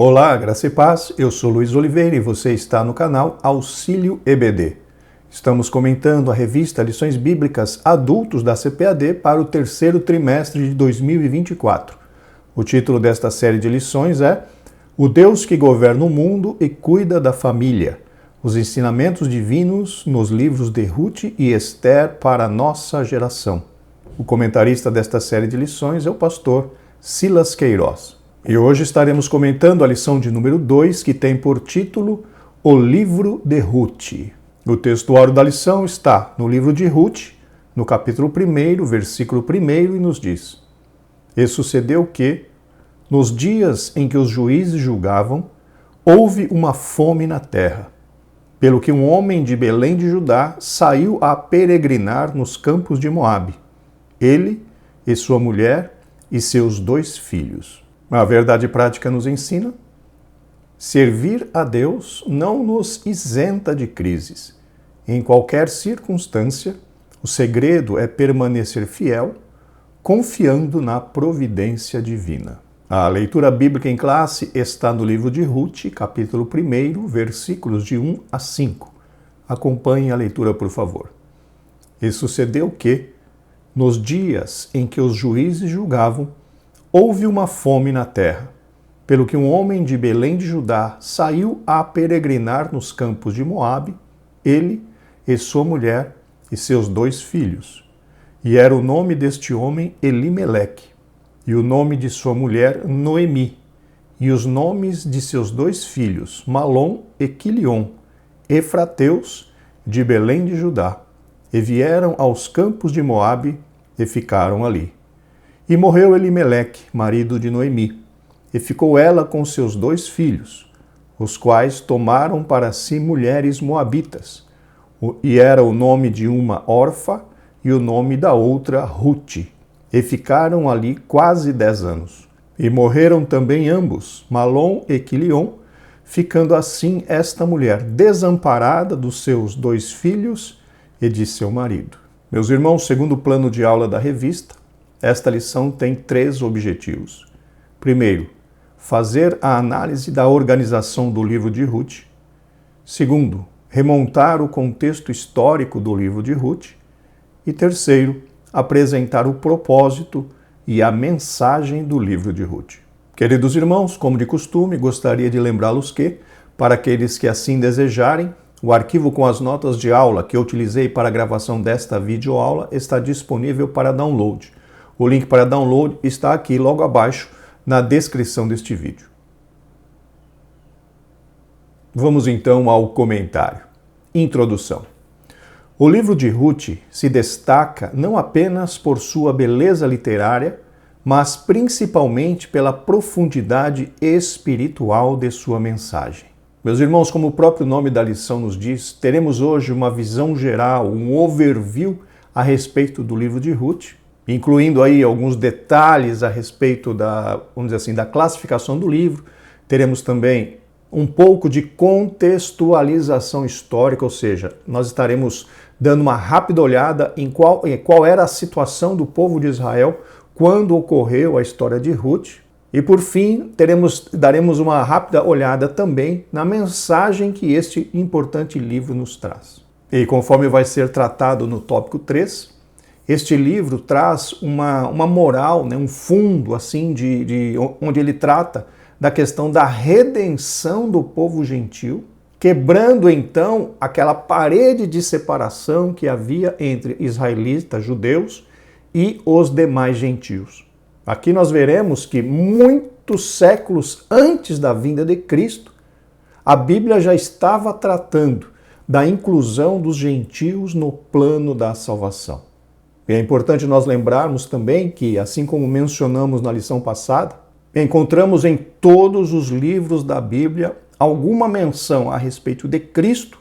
Olá, graça e paz, eu sou Luiz Oliveira e você está no canal Auxílio EBD. Estamos comentando a revista Lições Bíblicas Adultos da CPAD para o terceiro trimestre de 2024. O título desta série de lições é O Deus que governa o mundo e cuida da família. Os ensinamentos divinos nos livros de Ruth e Esther para a nossa geração. O comentarista desta série de lições é o pastor Silas Queiroz. E hoje estaremos comentando a lição de número 2, que tem por título O Livro de Ruth. O textuário da lição está no livro de Ruth, no capítulo 1, versículo 1, e nos diz: E sucedeu que, nos dias em que os juízes julgavam, houve uma fome na terra, pelo que um homem de Belém de Judá saiu a peregrinar nos campos de Moabe, ele e sua mulher e seus 2 filhos. A verdade prática nos ensina: servir a Deus não nos isenta de crises. Em qualquer circunstância, o segredo é permanecer fiel, confiando na providência divina. A leitura bíblica em classe está no livro de Ruth, capítulo 1, versículos de 1 a 5. Acompanhe a leitura, por favor. E sucedeu que, nos dias em que os juízes julgavam, houve uma fome na terra, pelo que um homem de Belém de Judá saiu a peregrinar nos campos de Moabe, ele e sua mulher e seus 2 filhos. E era o nome deste homem Elimeleque, e o nome de sua mulher Noemi, e os nomes de seus 2 filhos, Malom e Quilion, efrateus de Belém de Judá, e vieram aos campos de Moabe e ficaram ali. E morreu Elimeleque, marido de Noemi, e ficou ela com seus 2 filhos, os quais tomaram para si mulheres moabitas, e era o nome de uma Orfa e o nome da outra Ruth, e ficaram ali quase 10 anos. E morreram também ambos, Malom e Quilion, ficando assim esta mulher desamparada dos seus 2 filhos e de seu marido. Meus irmãos, segundo o plano de aula da revista, esta lição tem 3 objetivos. Primeiro, fazer a análise da organização do livro de Ruth. Segundo, remontar o contexto histórico do livro de Ruth. E terceiro, apresentar o propósito e a mensagem do livro de Ruth. Queridos irmãos, como de costume, gostaria de lembrá-los que, para aqueles que assim desejarem, o arquivo com as notas de aula que eu utilizei para a gravação desta videoaula está disponível para download. O link para download está aqui logo abaixo na descrição deste vídeo. Vamos então ao comentário. Introdução. O livro de Ruth se destaca não apenas por sua beleza literária, mas principalmente pela profundidade espiritual de sua mensagem. Meus irmãos, como o próprio nome da lição nos diz, teremos hoje uma visão geral, um overview a respeito do livro de Ruth, incluindo aí alguns detalhes a respeito da, vamos dizer assim, da classificação do livro. Teremos também um pouco de contextualização histórica, ou seja, nós estaremos dando uma rápida olhada em qual era a situação do povo de Israel quando ocorreu a história de Ruth. E por fim, daremos uma rápida olhada também na mensagem que este importante livro nos traz. E conforme vai ser tratado no tópico 3, este livro traz uma moral, um fundo assim onde ele trata da questão da redenção do povo gentil, quebrando então aquela parede de separação que havia entre israelitas, judeus e os demais gentios. Aqui nós veremos que muitos séculos antes da vinda de Cristo, a Bíblia já estava tratando da inclusão dos gentios no plano da salvação. E é importante nós lembrarmos também que, assim como mencionamos na lição passada, encontramos em todos os livros da Bíblia alguma menção a respeito de Cristo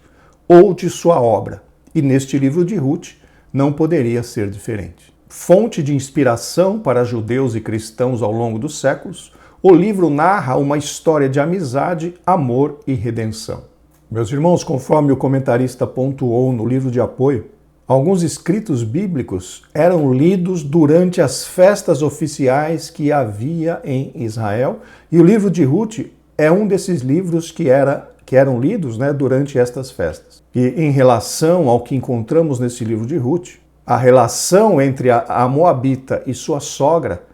ou de sua obra. E neste livro de Ruth não poderia ser diferente. Fonte de inspiração para judeus e cristãos ao longo dos séculos, o livro narra uma história de amizade, amor e redenção. Meus irmãos, conforme o comentarista pontuou no livro de apoio, alguns escritos bíblicos eram lidos durante as festas oficiais que havia em Israel, e o livro de Ruth é um desses livros que eram lidos, né, durante estas festas. E em relação ao que encontramos nesse livro de Ruth, a relação entre a moabita e sua sogra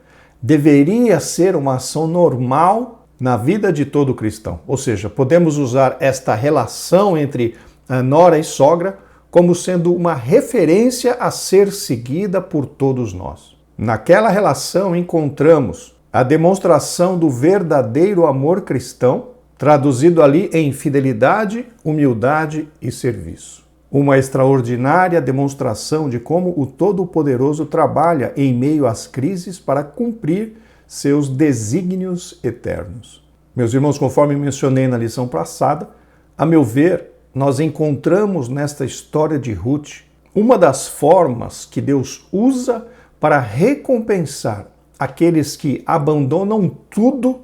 deveria ser uma ação normal na vida de todo cristão. Ou seja, podemos usar esta relação entre a nora e sogra como sendo uma referência a ser seguida por todos nós. Naquela relação encontramos a demonstração do verdadeiro amor cristão, traduzido ali em fidelidade, humildade e serviço. Uma extraordinária demonstração de como o Todo-Poderoso trabalha em meio às crises para cumprir seus desígnios eternos. Meus irmãos, conforme mencionei na lição passada, a meu ver, nós encontramos nesta história de Ruth uma das formas que Deus usa para recompensar aqueles que abandonam tudo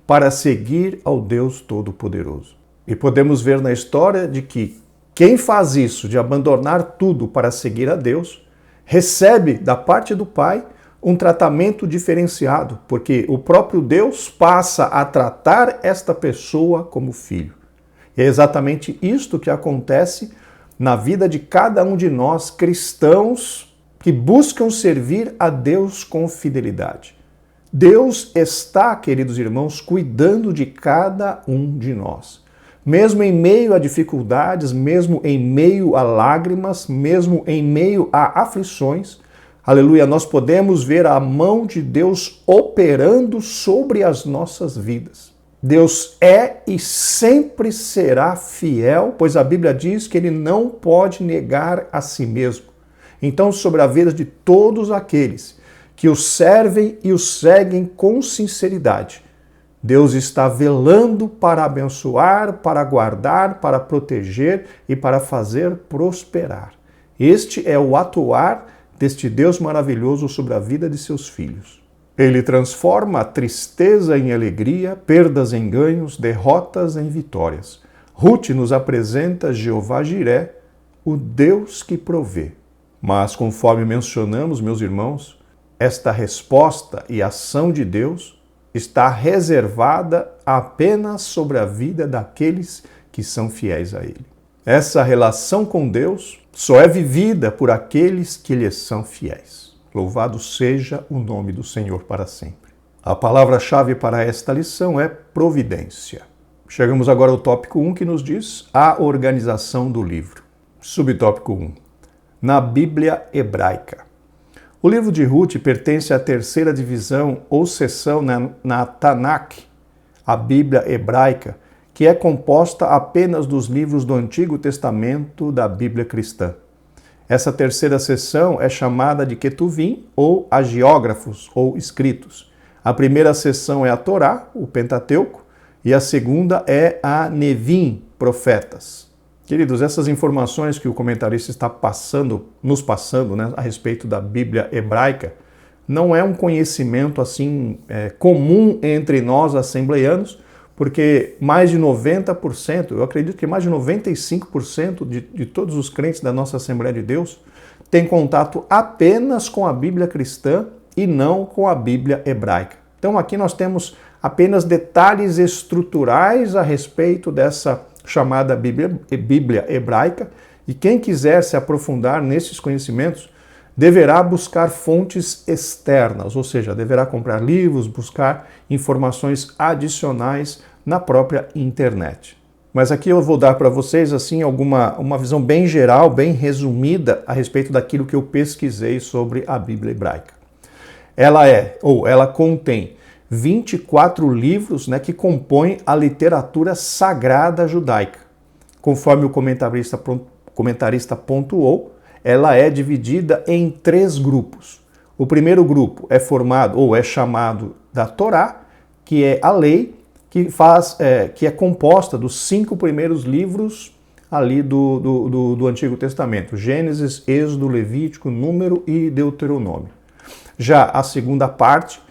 para seguir ao Deus Todo-Poderoso. E podemos ver na história de que quem faz isso, de abandonar tudo para seguir a Deus, recebe da parte do Pai um tratamento diferenciado, porque o próprio Deus passa a tratar esta pessoa como filho. E é exatamente isto que acontece na vida de cada um de nós cristãos que buscam servir a Deus com fidelidade. Deus está, queridos irmãos, cuidando de cada um de nós. Mesmo em meio a dificuldades, mesmo em meio a lágrimas, mesmo em meio a aflições, aleluia, nós podemos ver a mão de Deus operando sobre as nossas vidas. Deus é e sempre será fiel, pois a Bíblia diz que Ele não pode negar a si mesmo. Então, sobre a vida de todos aqueles que o servem e o seguem com sinceridade, Deus está velando para abençoar, para guardar, para proteger e para fazer prosperar. Este é o atuar deste Deus maravilhoso sobre a vida de seus filhos. Ele transforma a tristeza em alegria, perdas em ganhos, derrotas em vitórias. Ruth nos apresenta Jeová Jiré, o Deus que provê. Mas, conforme mencionamos, meus irmãos, esta resposta e ação de Deus está reservada apenas sobre a vida daqueles que são fiéis a Ele. Essa relação com Deus só é vivida por aqueles que lhes são fiéis. Louvado seja o nome do Senhor para sempre. A palavra-chave para esta lição é providência. Chegamos agora ao tópico 1, que nos diz a organização do livro. Subtópico 1. Na Bíblia hebraica. O livro de Ruth pertence à terceira divisão ou seção na Tanakh, a Bíblia hebraica, que é composta apenas dos livros do Antigo Testamento da Bíblia cristã. Essa terceira seção é chamada de Ketuvim, ou agiógrafos, ou escritos. A primeira seção é a Torá, o Pentateuco, e a segunda é a Nevim, profetas. Queridos, essas informações que o comentarista está nos passando, né, a respeito da Bíblia hebraica, não é um conhecimento assim comum entre nós assembleianos, porque mais de 90%, eu acredito que mais de 95% de todos os crentes da nossa Assembleia de Deus têm contato apenas com a Bíblia cristã e não com a Bíblia hebraica. Então aqui nós temos apenas detalhes estruturais a respeito dessa chamada Bíblia hebraica, e quem quiser se aprofundar nesses conhecimentos deverá buscar fontes externas, ou seja, deverá comprar livros, buscar informações adicionais na própria internet. Mas aqui eu vou dar para vocês assim uma visão bem geral, bem resumida a respeito daquilo que eu pesquisei sobre a Bíblia hebraica. Ela contém 24 livros, né, que compõem a literatura sagrada judaica. Conforme o comentarista pontuou, ela é dividida em 3 grupos. O primeiro grupo é formado, ou é chamado da Torá, que é a lei, que é composta dos 5 primeiros livros ali do Antigo Testamento: Gênesis, Êxodo, Levítico, Número e Deuteronômio. Já a segunda parte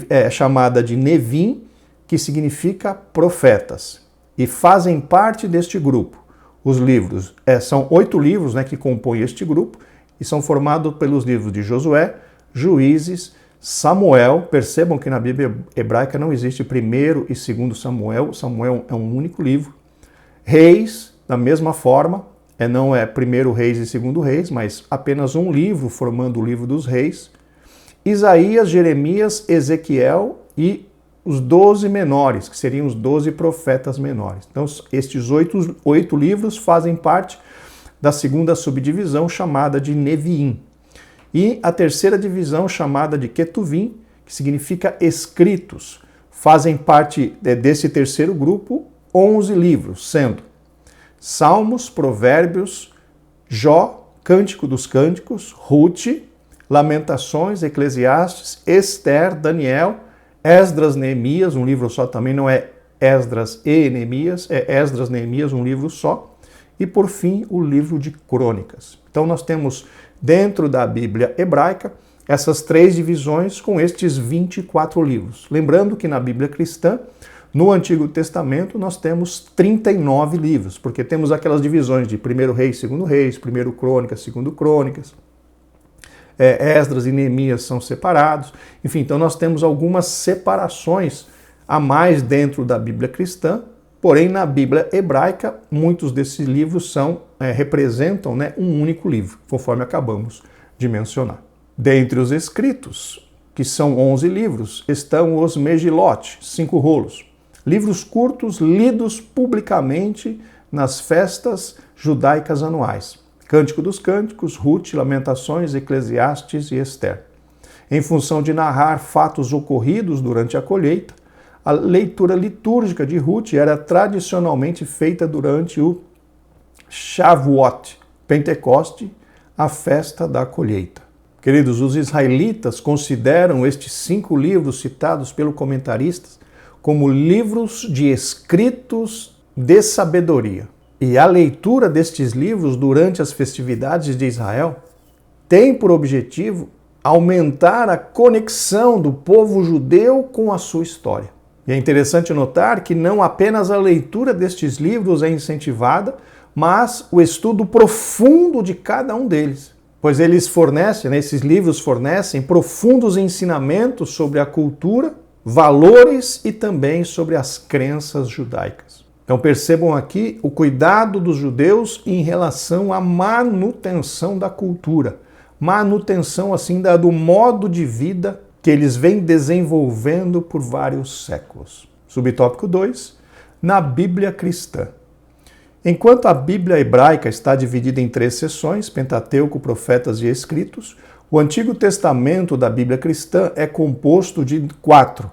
é chamada de Nevim, que significa profetas, e fazem parte deste grupo. Os livros, são 8 livros, né, que compõem este grupo, e são formados pelos livros de Josué, Juízes, Samuel, percebam que na Bíblia hebraica não existe primeiro e segundo Samuel, Samuel é um único livro. Reis, da mesma forma, não é primeiro Reis e segundo Reis, mas apenas um livro formando o livro dos Reis. Isaías, Jeremias, Ezequiel e os 12 menores, que seriam os 12 profetas menores. Então, estes oito livros fazem parte da segunda subdivisão, chamada de Neviim. E a terceira divisão, chamada de Ketuvim, que significa escritos. Fazem parte desse terceiro grupo 11 livros, sendo Salmos, Provérbios, Jó, Cântico dos Cânticos, Ruth, Lamentações, Eclesiastes, Esther, Daniel, Esdras, Neemias, um livro só também, não é Esdras e Neemias, é Esdras, Neemias, um livro só. E, por fim, o livro de Crônicas. Então, nós temos, dentro da Bíblia hebraica, essas três divisões com estes 24 livros. Lembrando que na Bíblia cristã, no Antigo Testamento, nós temos 39 livros, porque temos aquelas divisões de 1 Reis, 2 Reis, 1 Crônicas, 2 Crônicas, Esdras e Neemias são separados. Enfim, então nós temos algumas separações a mais dentro da Bíblia cristã, porém na Bíblia hebraica, muitos desses livros representam um único livro, conforme acabamos de mencionar. Dentre os escritos, que são 11 livros, estão os Megilot, 5 rolos. Livros curtos lidos publicamente nas festas judaicas anuais. Cântico dos Cânticos, Ruth, Lamentações, Eclesiastes e Esther. Em função de narrar fatos ocorridos durante a colheita, a leitura litúrgica de Ruth era tradicionalmente feita durante o Shavuot, Pentecoste, a festa da colheita. Queridos, os israelitas consideram estes 5 livros citados pelos comentaristas como livros de escritos de sabedoria. E a leitura destes livros durante as festividades de Israel tem por objetivo aumentar a conexão do povo judeu com a sua história. E é interessante notar que não apenas a leitura destes livros é incentivada, mas o estudo profundo de cada um deles. Pois eles fornecem, esses livros fornecem profundos ensinamentos sobre a cultura, valores e também sobre as crenças judaicas. Então percebam aqui o cuidado dos judeus em relação à manutenção da cultura, manutenção assim do modo de vida que eles vêm desenvolvendo por vários séculos. Subtópico 2, na Bíblia cristã. Enquanto a Bíblia hebraica está dividida em 3 seções, Pentateuco, Profetas e Escritos, o Antigo Testamento da Bíblia cristã é composto de 4.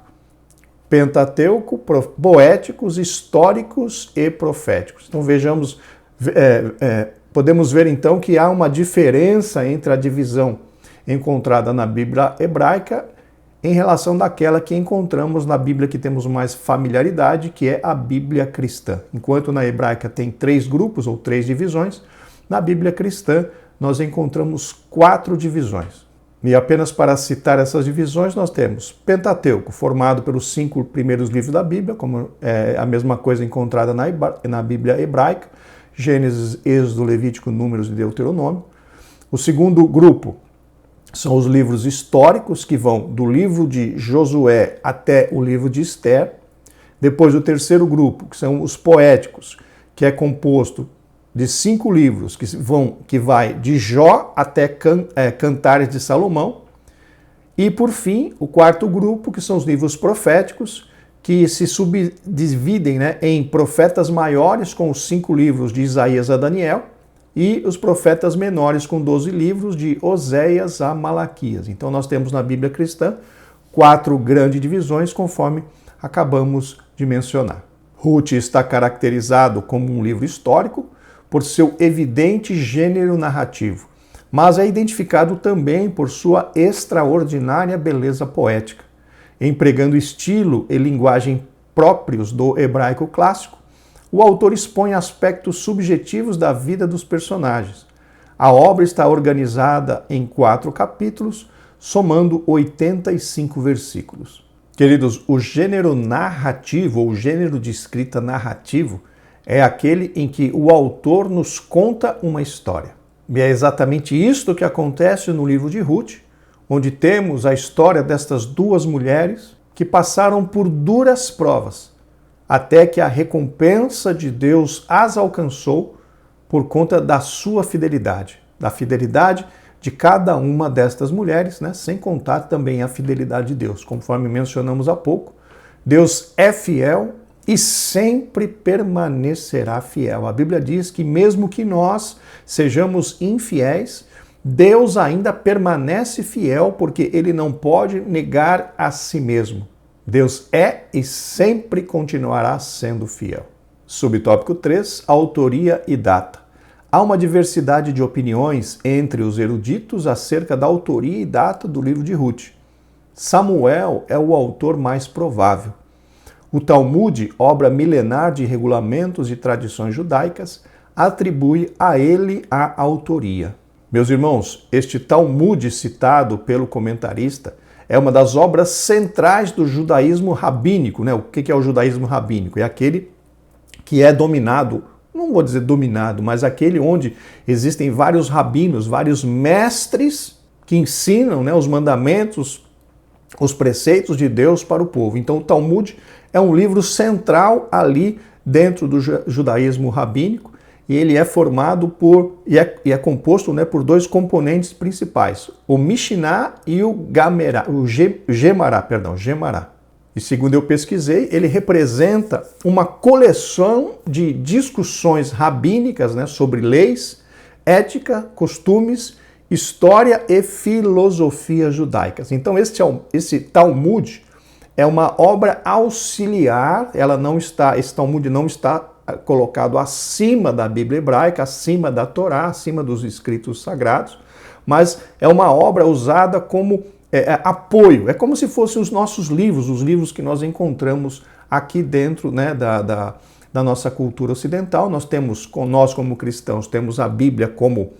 Pentateuco, poéticos, históricos e proféticos. Então vejamos, podemos ver então que há uma diferença entre a divisão encontrada na Bíblia hebraica em relação daquela que encontramos na Bíblia que temos mais familiaridade, que é a Bíblia cristã. Enquanto na hebraica tem 3 grupos ou 3 divisões, na Bíblia cristã nós encontramos 4 divisões. E apenas para citar essas divisões, nós temos Pentateuco, formado pelos 5 primeiros livros da Bíblia, como é a mesma coisa encontrada na Bíblia hebraica, Gênesis, Êxodo, Levítico, Números e Deuteronômio. O segundo grupo são os livros históricos, que vão do livro de Josué até o livro de Esther. Depois o terceiro grupo, que são os poéticos, que é composto de 5 livros, que vai de Jó até Cantares de Salomão. E, por fim, o quarto grupo, que são os livros proféticos, que se subdividem em profetas maiores, com os 5 livros de Isaías a Daniel, e os profetas menores, com 12 livros, de Oséias a Malaquias. Então, nós temos na Bíblia cristã 4 grandes divisões, conforme acabamos de mencionar. Ruth está caracterizado como um livro histórico, por seu evidente gênero narrativo, mas é identificado também por sua extraordinária beleza poética. Empregando estilo e linguagem próprios do hebraico clássico, o autor expõe aspectos subjetivos da vida dos personagens. A obra está organizada em 4 capítulos, somando 85 versículos. Queridos, o gênero narrativo, ou gênero de escrita narrativo, é aquele em que o autor nos conta uma história. E é exatamente isto que acontece no livro de Ruth, onde temos a história destas duas mulheres que passaram por duras provas, até que a recompensa de Deus as alcançou por conta da sua fidelidade, da fidelidade de cada uma destas mulheres, né? Sem contar também a fidelidade de Deus. Conforme mencionamos há pouco, Deus é fiel e sempre permanecerá fiel. A Bíblia diz que mesmo que nós sejamos infiéis, Deus ainda permanece fiel porque ele não pode negar a si mesmo. Deus é e sempre continuará sendo fiel. Subtópico 3, autoria e data. Há uma diversidade de opiniões entre os eruditos acerca da autoria e data do livro de Ruth. Samuel é o autor mais provável. O Talmud, obra milenar de regulamentos e tradições judaicas, atribui a ele a autoria. Meus irmãos, este Talmud citado pelo comentarista é uma das obras centrais do judaísmo rabínico, né? O que é o judaísmo rabínico? É aquele que é dominado, não vou dizer dominado, mas aquele onde existem vários rabinos, vários mestres que ensinam, né, os mandamentos, os preceitos de Deus para o povo. Então o Talmud é um livro central ali dentro do judaísmo rabínico, e ele é formado e é composto, né, por dois componentes principais, o Mishnah e o Gemará. E segundo eu pesquisei, ele representa uma coleção de discussões rabínicas, né, sobre leis, ética, costumes, história e filosofia judaicas. Então esse Talmud é uma obra auxiliar, esse Talmud não está colocado acima da Bíblia hebraica, acima da Torá, acima dos escritos sagrados, mas é uma obra usada como apoio. É como se fossem os nossos livros, os livros que nós encontramos aqui dentro, né, da nossa cultura ocidental. Nós como cristãos temos a Bíblia como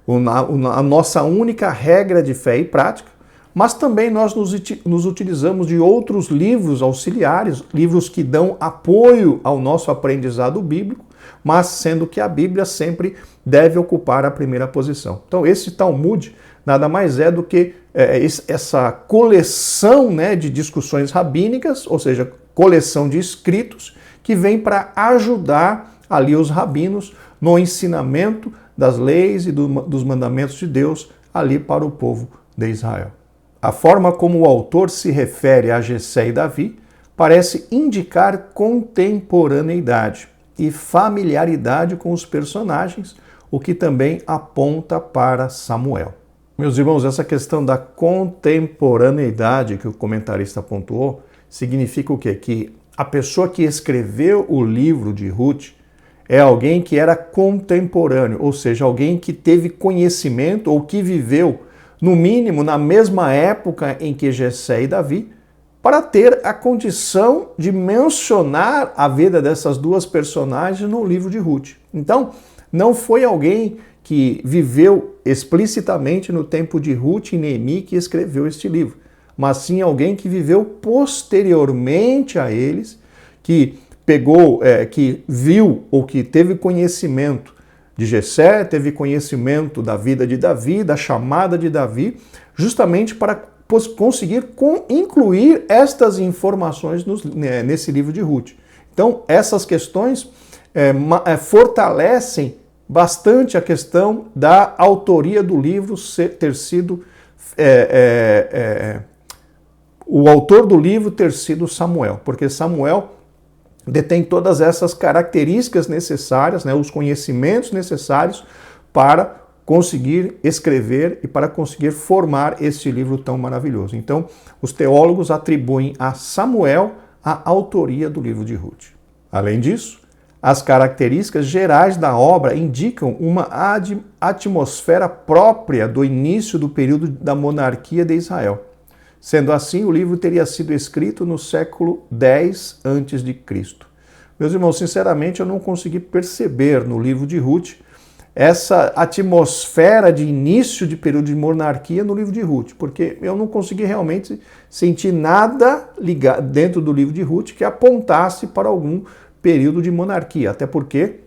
a nossa única regra de fé e prática, mas também nós nos utilizamos de outros livros auxiliares, livros que dão apoio ao nosso aprendizado bíblico, mas sendo que a Bíblia sempre deve ocupar a primeira posição. Então esse Talmud nada mais é do que essa coleção, né, de discussões rabínicas, ou seja, coleção de escritos que vem para ajudar ali os rabinos no ensinamento das leis e dos mandamentos de Deus ali para o povo de Israel. A forma como o autor se refere a Jessé e Davi parece indicar contemporaneidade e familiaridade com os personagens, o que também aponta para Samuel. Meus irmãos, essa questão da contemporaneidade que o comentarista pontuou significa o quê? Que a pessoa que escreveu o livro de Ruth é alguém que era contemporâneo, ou seja, alguém que teve conhecimento ou que viveu, no mínimo, na mesma época em que Jessé e Davi, para ter a condição de mencionar a vida dessas duas personagens no livro de Ruth. Então, não foi alguém que viveu explicitamente no tempo de Ruth e Noemi que escreveu este livro, mas sim alguém que viveu posteriormente a eles, que que viu ou que teve conhecimento de Jessé, teve conhecimento da vida de Davi, da chamada de Davi, justamente para conseguir incluir estas informações nesse livro de Ruth. Então, essas questões fortalecem bastante a questão da autoria do livro ter sido o autor do livro ter sido Samuel, porque Samuel detém todas essas características necessárias, né, os conhecimentos necessários para conseguir escrever e para conseguir formar este livro tão maravilhoso. Então, os teólogos atribuem a Samuel a autoria do livro de Ruth. Além disso, as características gerais da obra indicam uma atmosfera própria do início do período da monarquia de Israel. Sendo assim, o livro teria sido escrito no século X a.C. Meus irmãos, sinceramente, eu não consegui perceber no livro de Ruth essa atmosfera de início de período de monarquia no livro de Ruth, porque eu não consegui realmente sentir nada ligado dentro do livro de Ruth que apontasse para algum período de monarquia, até porque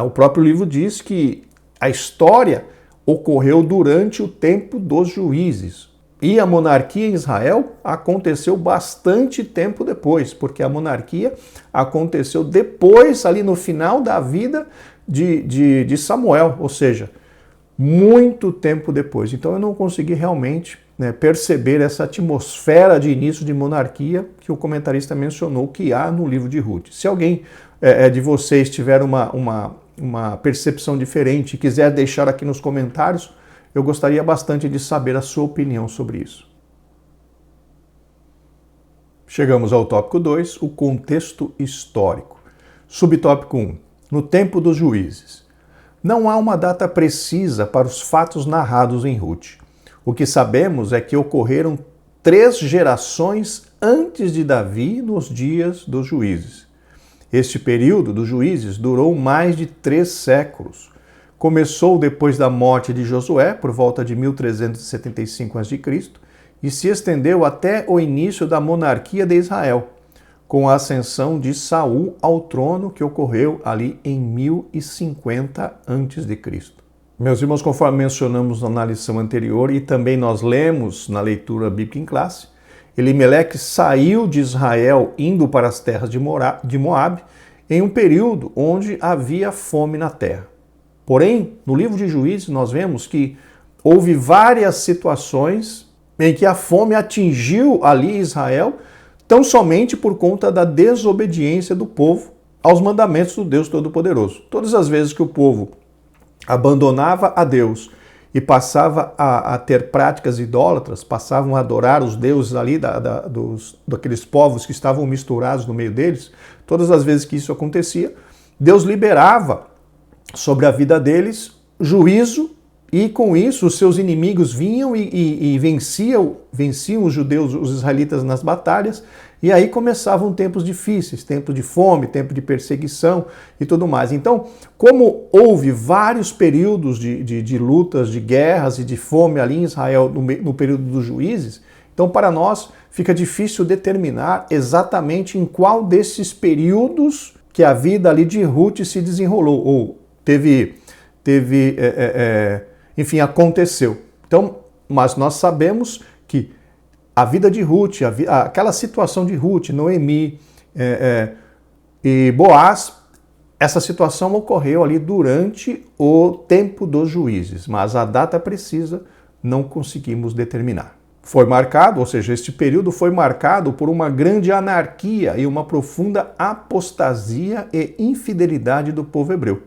o próprio livro diz que a história ocorreu durante o tempo dos juízes. E a monarquia em Israel aconteceu bastante tempo depois, porque a monarquia aconteceu depois, ali no final da vida de Samuel, ou seja, muito tempo depois. Então eu não consegui realmente perceber essa atmosfera de início de monarquia que o comentarista mencionou que há no livro de Ruth. Se alguém de vocês tiver uma percepção diferente e quiser deixar aqui nos comentários, eu gostaria bastante de saber a sua opinião sobre isso. Chegamos ao tópico 2, o contexto histórico. Subtópico 1, no tempo dos juízes. Não há uma data precisa para os fatos narrados em Ruth. O que sabemos é que ocorreram 3 gerações antes de Davi nos dias dos juízes. Este período dos juízes durou mais de 3 séculos. Começou depois da morte de Josué, por volta de 1375 a.C., e se estendeu até o início da monarquia de Israel, com a ascensão de Saul ao trono, que ocorreu ali em 1050 a.C. Meus irmãos, conforme mencionamos na lição anterior e também nós lemos na leitura bíblica em classe, Elimeleque saiu de Israel indo para as terras de Moabe em um período onde havia fome na terra. Porém, no livro de Juízes nós vemos que houve várias situações em que a fome atingiu ali Israel tão somente por conta da desobediência do povo aos mandamentos do Deus Todo-Poderoso. Todas as vezes que o povo abandonava a Deus e passava a ter práticas idólatras, passavam a adorar os deuses ali daqueles povos que estavam misturados no meio deles, todas as vezes que isso acontecia, Deus liberava sobre a vida deles juízo, e com isso os seus inimigos vinham e venciam os judeus, os israelitas nas batalhas, e aí começavam tempos difíceis, tempo de fome, tempo de perseguição e tudo mais. Então, como houve vários períodos de lutas, de guerras e de fome ali em Israel no período dos juízes, então para nós fica difícil determinar exatamente em qual desses períodos que a vida ali de Ruth se desenrolou, ou enfim, aconteceu. Então, mas nós sabemos que a vida de Ruth, aquela situação de Ruth, Noemi e Boaz, essa situação ocorreu ali durante o tempo dos juízes, mas a data precisa não conseguimos determinar. Foi marcado, ou seja, este período foi marcado por uma grande anarquia e uma profunda apostasia e infidelidade do povo hebreu.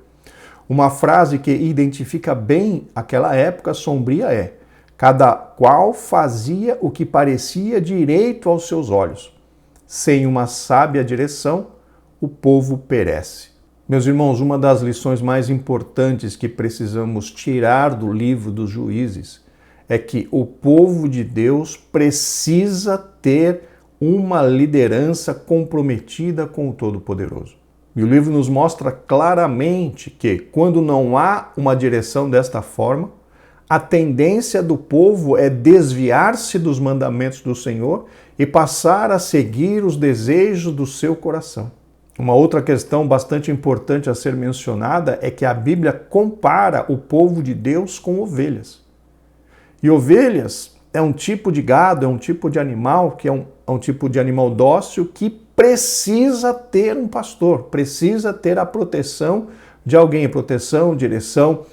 Uma frase que identifica bem aquela época sombria é: cada qual fazia o que parecia direito aos seus olhos. Sem uma sábia direção, o povo perece. Meus irmãos, uma das lições mais importantes que precisamos tirar do livro dos Juízes é que o povo de Deus precisa ter uma liderança comprometida com o Todo-Poderoso. E o livro nos mostra claramente que, quando não há uma direção desta forma, a tendência do povo é desviar-se dos mandamentos do Senhor e passar a seguir os desejos do seu coração. Uma outra questão bastante importante a ser mencionada é que a Bíblia compara o povo de Deus com ovelhas. E ovelhas é um tipo de gado, é um tipo de animal, que é um tipo de animal dócil que precisa ter um pastor, precisa ter a proteção de alguém, proteção, direção,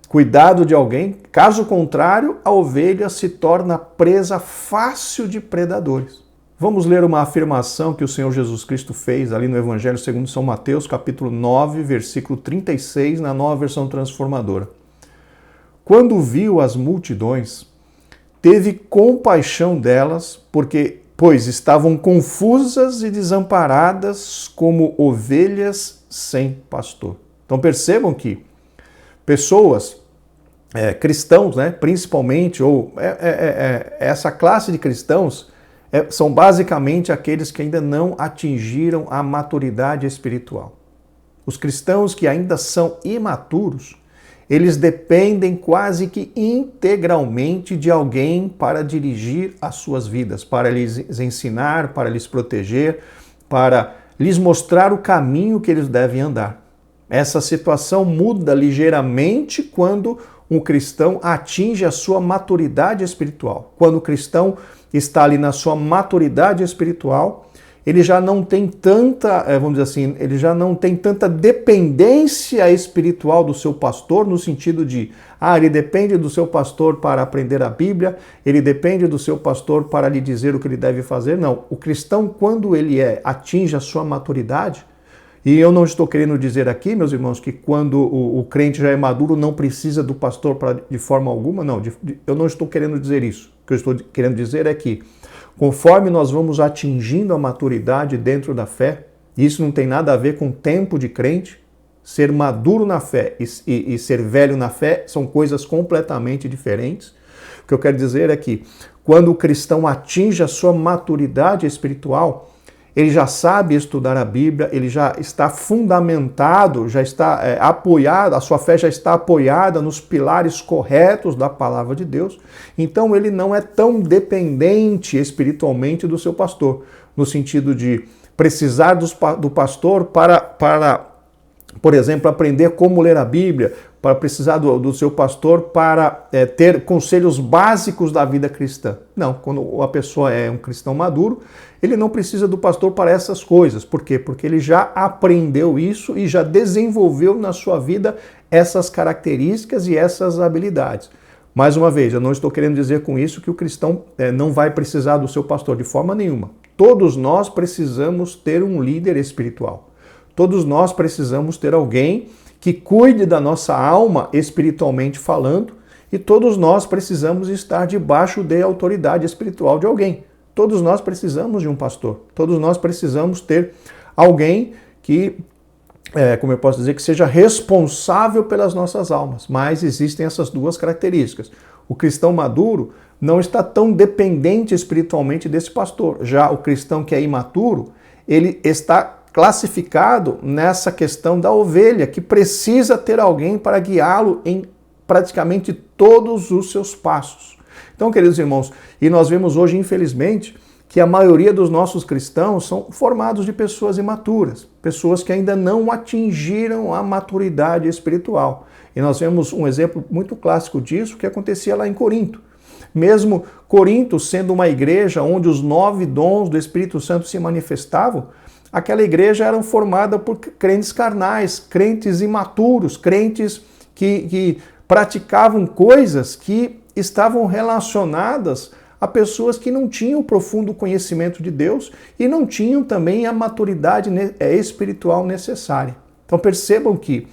cuidado de alguém. Caso contrário, a ovelha se torna presa fácil de predadores. Vamos ler uma afirmação que o Senhor Jesus Cristo fez ali no Evangelho segundo São Mateus, capítulo 9, versículo 36, na Nova Versão Transformadora. Quando viu as multidões, teve compaixão delas, pois estavam confusas e desamparadas como ovelhas sem pastor. Então percebam que pessoas, cristãos, principalmente, ou essa classe de cristãos, são basicamente aqueles que ainda não atingiram a maturidade espiritual. Os cristãos que ainda são imaturos, eles dependem quase que integralmente de alguém para dirigir as suas vidas, para lhes ensinar, para lhes proteger, para lhes mostrar o caminho que eles devem andar. Essa situação muda ligeiramente quando um cristão atinge a sua maturidade espiritual. Quando o cristão está ali na sua maturidade espiritual, ele já não tem tanta, vamos dizer assim, ele já não tem tanta dependência espiritual do seu pastor, no sentido de, ele depende do seu pastor para aprender a Bíblia, ele depende do seu pastor para lhe dizer o que ele deve fazer. Não, o cristão, quando ele atinge a sua maturidade, e eu não estou querendo dizer aqui, meus irmãos, que quando o crente já é maduro não precisa do pastor de forma alguma, não, eu não estou querendo dizer isso. O que eu estou querendo dizer é que conforme nós vamos atingindo a maturidade dentro da fé, isso não tem nada a ver com tempo de crente, ser maduro na fé e ser velho na fé são coisas completamente diferentes. O que eu quero dizer é que quando o cristão atinge a sua maturidade espiritual, ele já sabe estudar a Bíblia, ele já está fundamentado, já está apoiado, a sua fé já está apoiada nos pilares corretos da palavra de Deus. Então ele não é tão dependente espiritualmente do seu pastor, no sentido de precisar do pastor para, por exemplo, aprender como ler a Bíblia, para precisar do seu pastor para ter conselhos básicos da vida cristã. Não, quando a pessoa é um cristão maduro, ele não precisa do pastor para essas coisas. Por quê? Porque ele já aprendeu isso e já desenvolveu na sua vida essas características e essas habilidades. Mais uma vez, eu não estou querendo dizer com isso que o cristão não vai precisar do seu pastor de forma nenhuma. Todos nós precisamos ter um líder espiritual. Todos nós precisamos ter alguém que cuide da nossa alma espiritualmente falando, e todos nós precisamos estar debaixo da autoridade espiritual de alguém. Todos nós precisamos de um pastor. Todos nós precisamos ter alguém que, como eu posso dizer, que seja responsável pelas nossas almas. Mas existem essas duas características. O cristão maduro não está tão dependente espiritualmente desse pastor. Já o cristão que é imaturo, ele está classificado nessa questão da ovelha, que precisa ter alguém para guiá-lo em praticamente todos os seus passos. Então, queridos irmãos, e nós vemos hoje, infelizmente, que a maioria dos nossos cristãos são formados de pessoas imaturas, pessoas que ainda não atingiram a maturidade espiritual. E nós vemos um exemplo muito clássico disso, que acontecia lá em Corinto. Mesmo Corinto sendo uma igreja onde os 9 dons do Espírito Santo se manifestavam, aquela igreja era formada por crentes carnais, crentes imaturos, crentes que praticavam coisas que estavam relacionadas a pessoas que não tinham o profundo conhecimento de Deus e não tinham também a maturidade espiritual necessária. Então percebam que,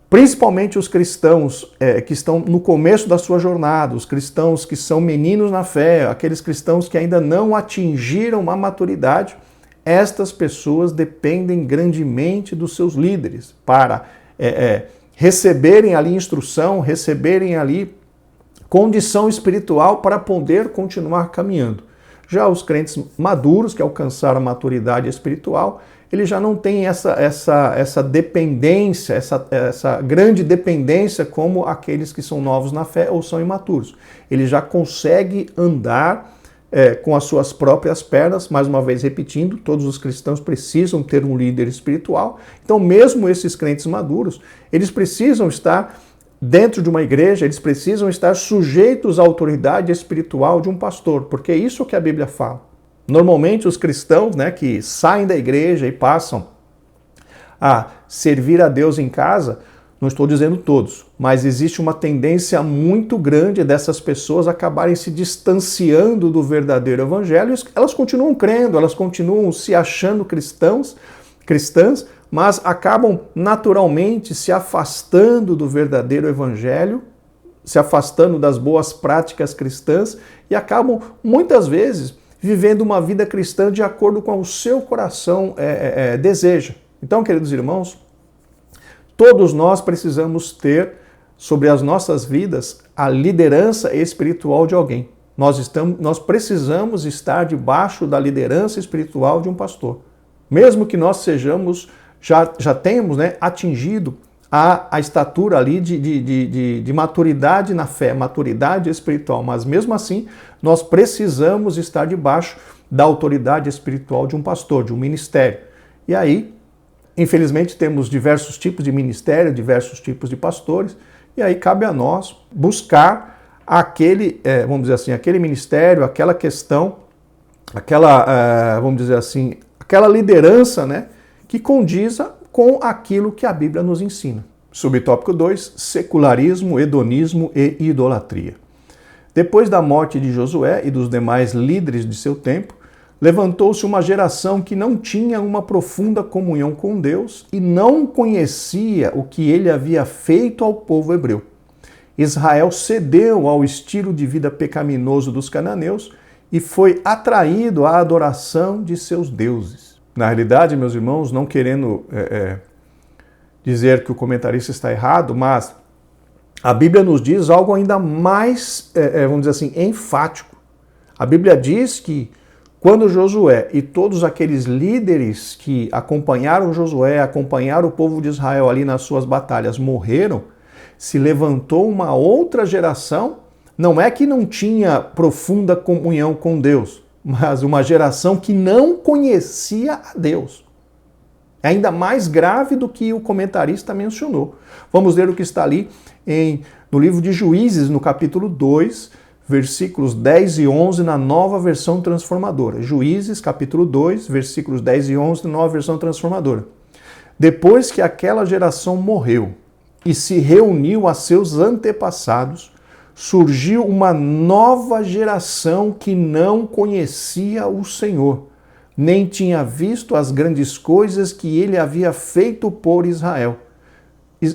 principalmente os cristãos que estão no começo da sua jornada, os cristãos que são meninos na fé, aqueles cristãos que ainda não atingiram a maturidade, estas pessoas dependem grandemente dos seus líderes para receberem ali instrução, receberem ali condição espiritual para poder continuar caminhando. Já os crentes maduros, que alcançaram a maturidade espiritual, eles já não têm essa dependência, essa grande dependência como aqueles que são novos na fé ou são imaturos. Ele já consegue andar com as suas próprias pernas, mais uma vez repetindo, todos os cristãos precisam ter um líder espiritual. Então, mesmo esses crentes maduros, eles precisam estar dentro de uma igreja, eles precisam estar sujeitos à autoridade espiritual de um pastor, porque é isso que a Bíblia fala. Normalmente, os cristãos, que saem da igreja e passam a servir a Deus em casa, não estou dizendo todos, mas existe uma tendência muito grande dessas pessoas acabarem se distanciando do verdadeiro evangelho. Elas continuam crendo, elas continuam se achando cristãs, mas acabam naturalmente se afastando do verdadeiro evangelho, se afastando das boas práticas cristãs e acabam, muitas vezes, vivendo uma vida cristã de acordo com o seu coração deseja. Então, queridos irmãos, todos nós precisamos ter sobre as nossas vidas a liderança espiritual de alguém. Nós precisamos estar debaixo da liderança espiritual de um pastor. Mesmo que nós sejamos, já tenhamos atingido a estatura ali de maturidade na fé, maturidade espiritual, mas mesmo assim nós precisamos estar debaixo da autoridade espiritual de um pastor, de um ministério. E aí Infelizmente temos diversos tipos de ministério, diversos tipos de pastores, e aí cabe a nós buscar aquele, vamos dizer assim, aquele ministério, aquela questão, aquela, vamos dizer assim, aquela liderança, né, que condiza com aquilo que a Bíblia nos ensina. Subtópico 2, secularismo, hedonismo e idolatria. Depois da morte de Josué e dos demais líderes de seu tempo, levantou-se uma geração que não tinha uma profunda comunhão com Deus e não conhecia o que ele havia feito ao povo hebreu. Israel cedeu ao estilo de vida pecaminoso dos cananeus e foi atraído à adoração de seus deuses. Na realidade, meus irmãos, não querendo dizer que o comentarista está errado, mas a Bíblia nos diz algo ainda mais, vamos dizer assim, enfático. A Bíblia diz que quando Josué e todos aqueles líderes que acompanharam Josué, acompanharam o povo de Israel ali nas suas batalhas, morreram, se levantou uma outra geração, não é que não tinha profunda comunhão com Deus, mas uma geração que não conhecia a Deus. É ainda mais grave do que o comentarista mencionou. Vamos ler o que está ali no livro de Juízes, no capítulo 2, versículos 10 e 11, na Nova Versão Transformadora. Juízes, capítulo 2, versículos 10 e 11, na Nova Versão Transformadora. Depois que aquela geração morreu e se reuniu a seus antepassados, surgiu uma nova geração que não conhecia o Senhor, nem tinha visto as grandes coisas que ele havia feito por Israel.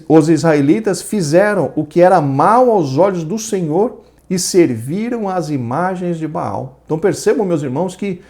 Os israelitas fizeram o que era mal aos olhos do Senhor e serviram às imagens de Baal. Então percebam, meus irmãos, que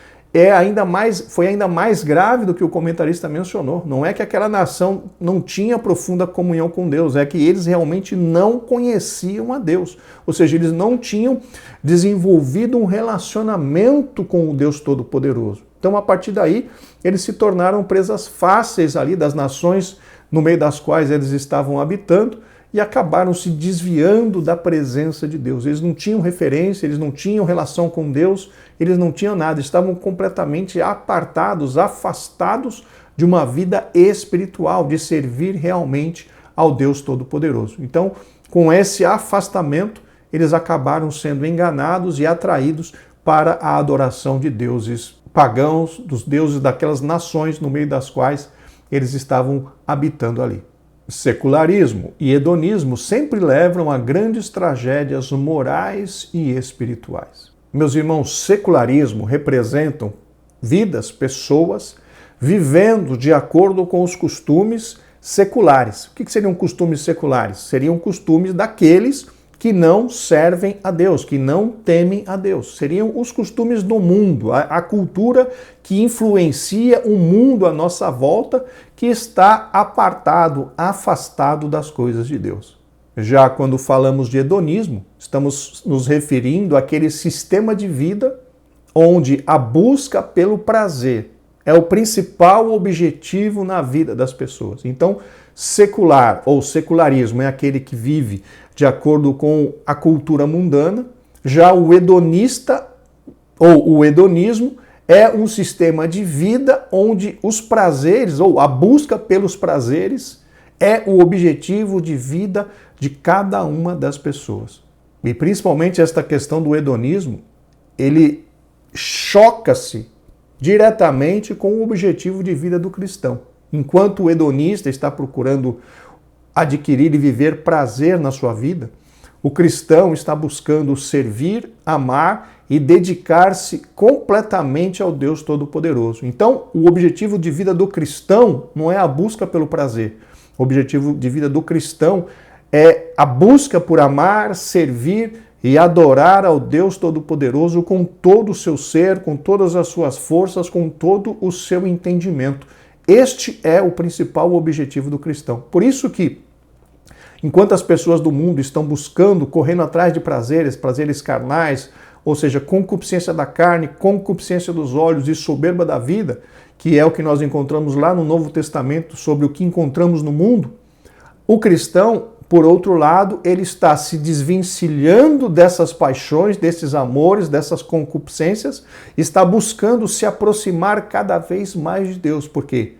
foi ainda mais grave do que o comentarista mencionou. Não é que aquela nação não tinha profunda comunhão com Deus, é que eles realmente não conheciam a Deus. Ou seja, eles não tinham desenvolvido um relacionamento com o Deus Todo-Poderoso. Então, a partir daí, eles se tornaram presas fáceis ali das nações no meio das quais eles estavam habitando e acabaram se desviando da presença de Deus. Eles não tinham referência, eles não tinham relação com Deus, eles não tinham nada, estavam completamente apartados, afastados de uma vida espiritual, de servir realmente ao Deus Todo-Poderoso. Então, com esse afastamento, eles acabaram sendo enganados e atraídos para a adoração de deuses pagãos, dos deuses daquelas nações no meio das quais eles estavam habitando ali. Secularismo e hedonismo sempre levam a grandes tragédias morais e espirituais. Meus irmãos, secularismo representam vidas, pessoas vivendo de acordo com os costumes seculares. O que seriam costumes seculares? Seriam costumes daqueles que não servem a Deus, que não temem a Deus. Seriam os costumes do mundo, a cultura que influencia o mundo à nossa volta, que está apartado, afastado das coisas de Deus. Já quando falamos de hedonismo, estamos nos referindo àquele sistema de vida onde a busca pelo prazer é o principal objetivo na vida das pessoas. Então, secular ou secularismo é aquele que vive de acordo com a cultura mundana. Já o hedonista ou o hedonismo é um sistema de vida onde os prazeres ou a busca pelos prazeres é o objetivo de vida de cada uma das pessoas. E principalmente esta questão do hedonismo, ele choca-se diretamente com o objetivo de vida do cristão. Enquanto o hedonista está procurando adquirir e viver prazer na sua vida, o cristão está buscando servir, amar e dedicar-se completamente ao Deus Todo-Poderoso. Então, o objetivo de vida do cristão não é a busca pelo prazer. O objetivo de vida do cristão é a busca por amar, servir e adorar ao Deus Todo-Poderoso com todo o seu ser, com todas as suas forças, com todo o seu entendimento. Este é o principal objetivo do cristão. Por isso que, enquanto as pessoas do mundo estão buscando, correndo atrás de prazeres carnais, ou seja, concupiscência da carne, concupiscência dos olhos e soberba da vida, que é o que nós encontramos lá no Novo Testamento sobre o que encontramos no mundo, o cristão, por outro lado, ele está se desvencilhando dessas paixões, desses amores, dessas concupiscências, está buscando se aproximar cada vez mais de Deus, porque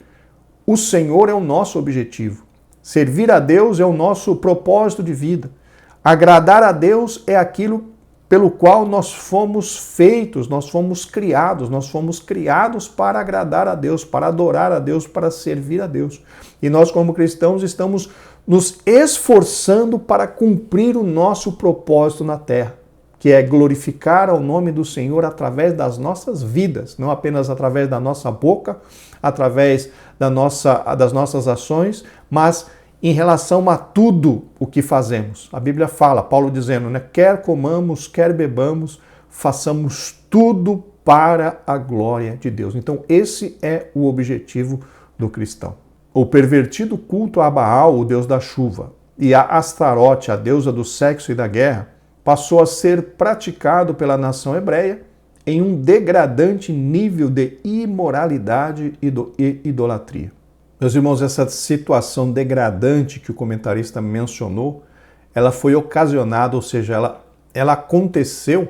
O Senhor é o nosso objetivo. Servir a Deus é o nosso propósito de vida. Agradar a Deus é aquilo pelo qual nós fomos feitos, nós fomos criados para agradar a Deus, para adorar a Deus, para servir a Deus. E nós, como cristãos, estamos nos esforçando para cumprir o nosso propósito na terra, que é glorificar ao nome do Senhor através das nossas vidas, não apenas através da nossa boca, através das nossas ações, mas em relação a tudo o que fazemos. A Bíblia fala, Paulo dizendo, né, quer comamos, quer bebamos, façamos tudo para a glória de Deus. Então esse é o objetivo do cristão. O pervertido culto a Baal, o deus da chuva, e a Astarote, a deusa do sexo e da guerra, passou a ser praticado pela nação hebreia em um degradante nível de imoralidade e idolatria. Meus irmãos, essa situação degradante que o comentarista mencionou, ela foi ocasionada, ou seja, ela aconteceu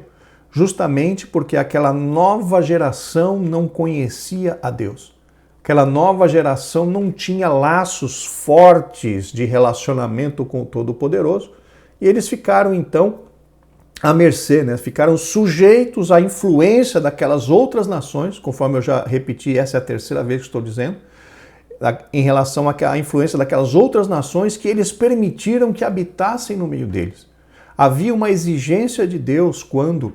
justamente porque aquela nova geração não conhecia a Deus. Aquela nova geração não tinha laços fortes de relacionamento com o Todo-Poderoso e eles ficaram então à mercê, né? Ficaram sujeitos à influência daquelas outras nações, conforme eu já repeti, essa é a terceira vez que estou dizendo, em relação à influência daquelas outras nações que eles permitiram que habitassem no meio deles. Havia uma exigência de Deus quando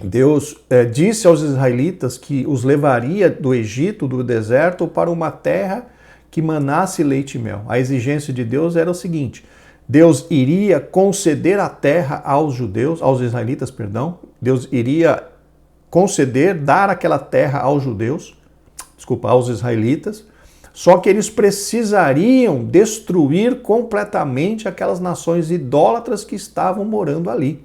Deus disse aos israelitas que os levaria do Egito, do deserto, para uma terra que manasse leite e mel. A exigência de Deus era o seguinte: Deus iria conceder a terra aos judeus, aos israelitas, perdão. Deus iria conceder, dar aquela terra aos judeus, aos israelitas, só que eles precisariam destruir completamente aquelas nações idólatras que estavam morando ali.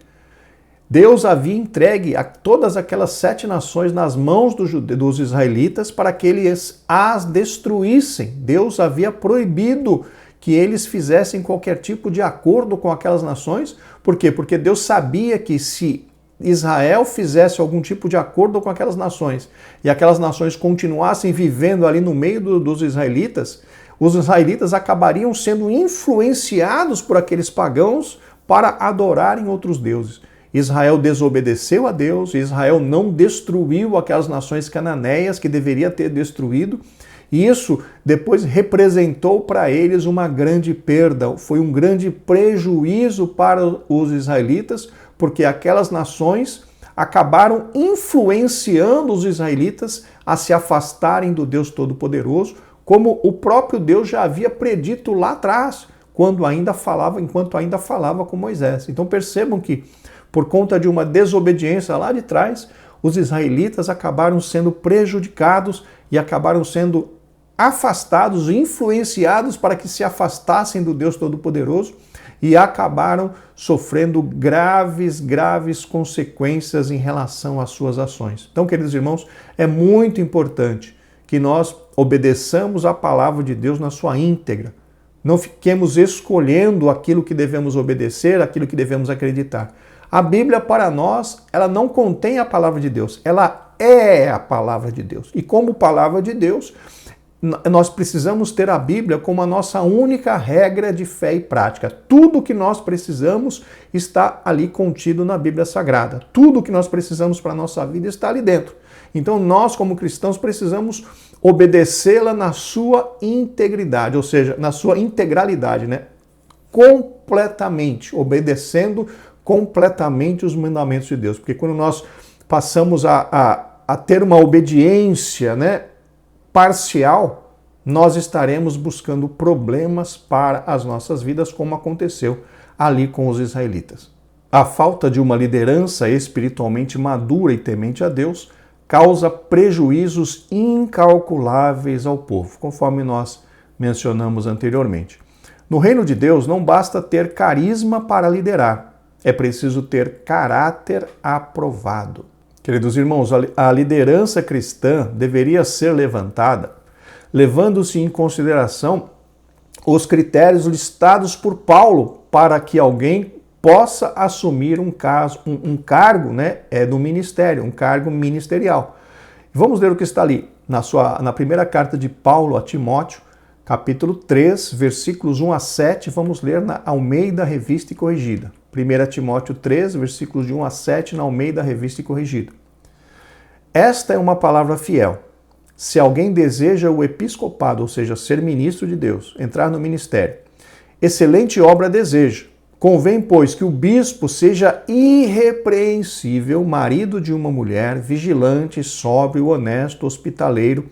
Deus havia entregue a todas aquelas 7 nações nas mãos dos israelitas para que eles as destruíssem. Deus havia proibido que eles fizessem qualquer tipo de acordo com aquelas nações. Por quê? Porque Deus sabia que se Israel fizesse algum tipo de acordo com aquelas nações e aquelas nações continuassem vivendo ali no meio dos israelitas, os israelitas acabariam sendo influenciados por aqueles pagãos para adorarem outros deuses. Israel desobedeceu a Deus, Israel não destruiu aquelas nações cananeias que deveria ter destruído, e isso depois representou para eles uma grande perda, foi um grande prejuízo para os israelitas, porque aquelas nações acabaram influenciando os israelitas a se afastarem do Deus Todo-Poderoso, como o próprio Deus já havia predito lá atrás, enquanto ainda falava com Moisés. Então percebam que, por conta de uma desobediência lá de trás, os israelitas acabaram sendo prejudicados e acabaram sendo afastados, influenciados para que se afastassem do Deus Todo-Poderoso e acabaram sofrendo graves consequências em relação às suas ações. Então, queridos irmãos, é muito importante que nós obedeçamos a palavra de Deus na sua íntegra. Não fiquemos escolhendo aquilo que devemos obedecer, aquilo que devemos acreditar. A Bíblia, para nós, ela não contém a palavra de Deus, ela é a palavra de Deus. E como palavra de Deus, nós precisamos ter a Bíblia como a nossa única regra de fé e prática. Tudo que nós precisamos está ali contido na Bíblia Sagrada. Tudo que nós precisamos para a nossa vida está ali dentro. Então nós, como cristãos, precisamos obedecê-la na sua integridade, ou seja, na sua integralidade, né? Completamente, obedecendo completamente os mandamentos de Deus. Porque quando nós passamos a ter uma obediência, né, parcial, nós estaremos buscando problemas para as nossas vidas, como aconteceu ali com os israelitas. A falta de uma liderança espiritualmente madura e temente a Deus causa prejuízos incalculáveis ao povo, conforme nós mencionamos anteriormente. No reino de Deus não basta ter carisma para liderar, é preciso ter caráter aprovado. Queridos irmãos, a liderança cristã deveria ser levantada levando-se em consideração os critérios listados por Paulo para que alguém possa assumir um cargo, né, do ministério, um cargo ministerial. Vamos ler o que está ali. na primeira carta de Paulo a Timóteo, capítulo 3, versículos 1 a 7, vamos ler na Almeida Revista e Corrigida. 1 Timóteo 3, versículos de 1 a 7, na Almeida Revista e Corrigida. Esta é uma palavra fiel. Se alguém deseja o episcopado, ou seja, ser ministro de Deus, entrar no ministério, excelente obra deseja. Convém, pois, que o bispo seja irrepreensível, marido de uma mulher, vigilante, sóbrio, honesto, hospitaleiro,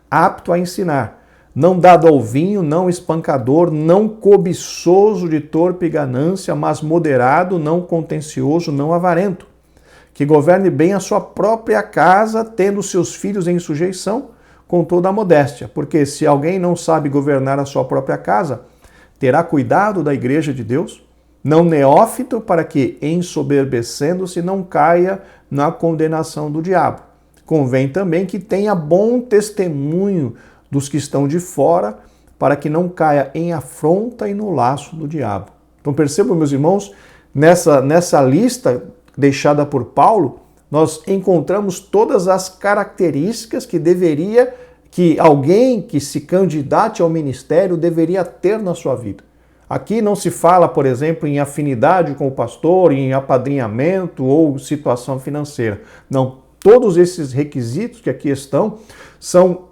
apto a ensinar, não dado ao vinho, não espancador, não cobiçoso de torpe ganância, mas moderado, não contencioso, não avarento, que governe bem a sua própria casa, tendo seus filhos em sujeição, com toda a modéstia. Porque se alguém não sabe governar a sua própria casa, terá cuidado da igreja de Deus, não neófito, para que, ensoberbecendo-se, não caia na condenação do diabo. Convém também que tenha bom testemunho dos que estão de fora, para que não caia em afronta e no laço do diabo. Então percebam, meus irmãos, nessa lista deixada por Paulo, nós encontramos todas as características que alguém que se candidate ao ministério deveria ter na sua vida. Aqui não se fala, por exemplo, em afinidade com o pastor, em apadrinhamento ou situação financeira. Não, todos esses requisitos que aqui estão são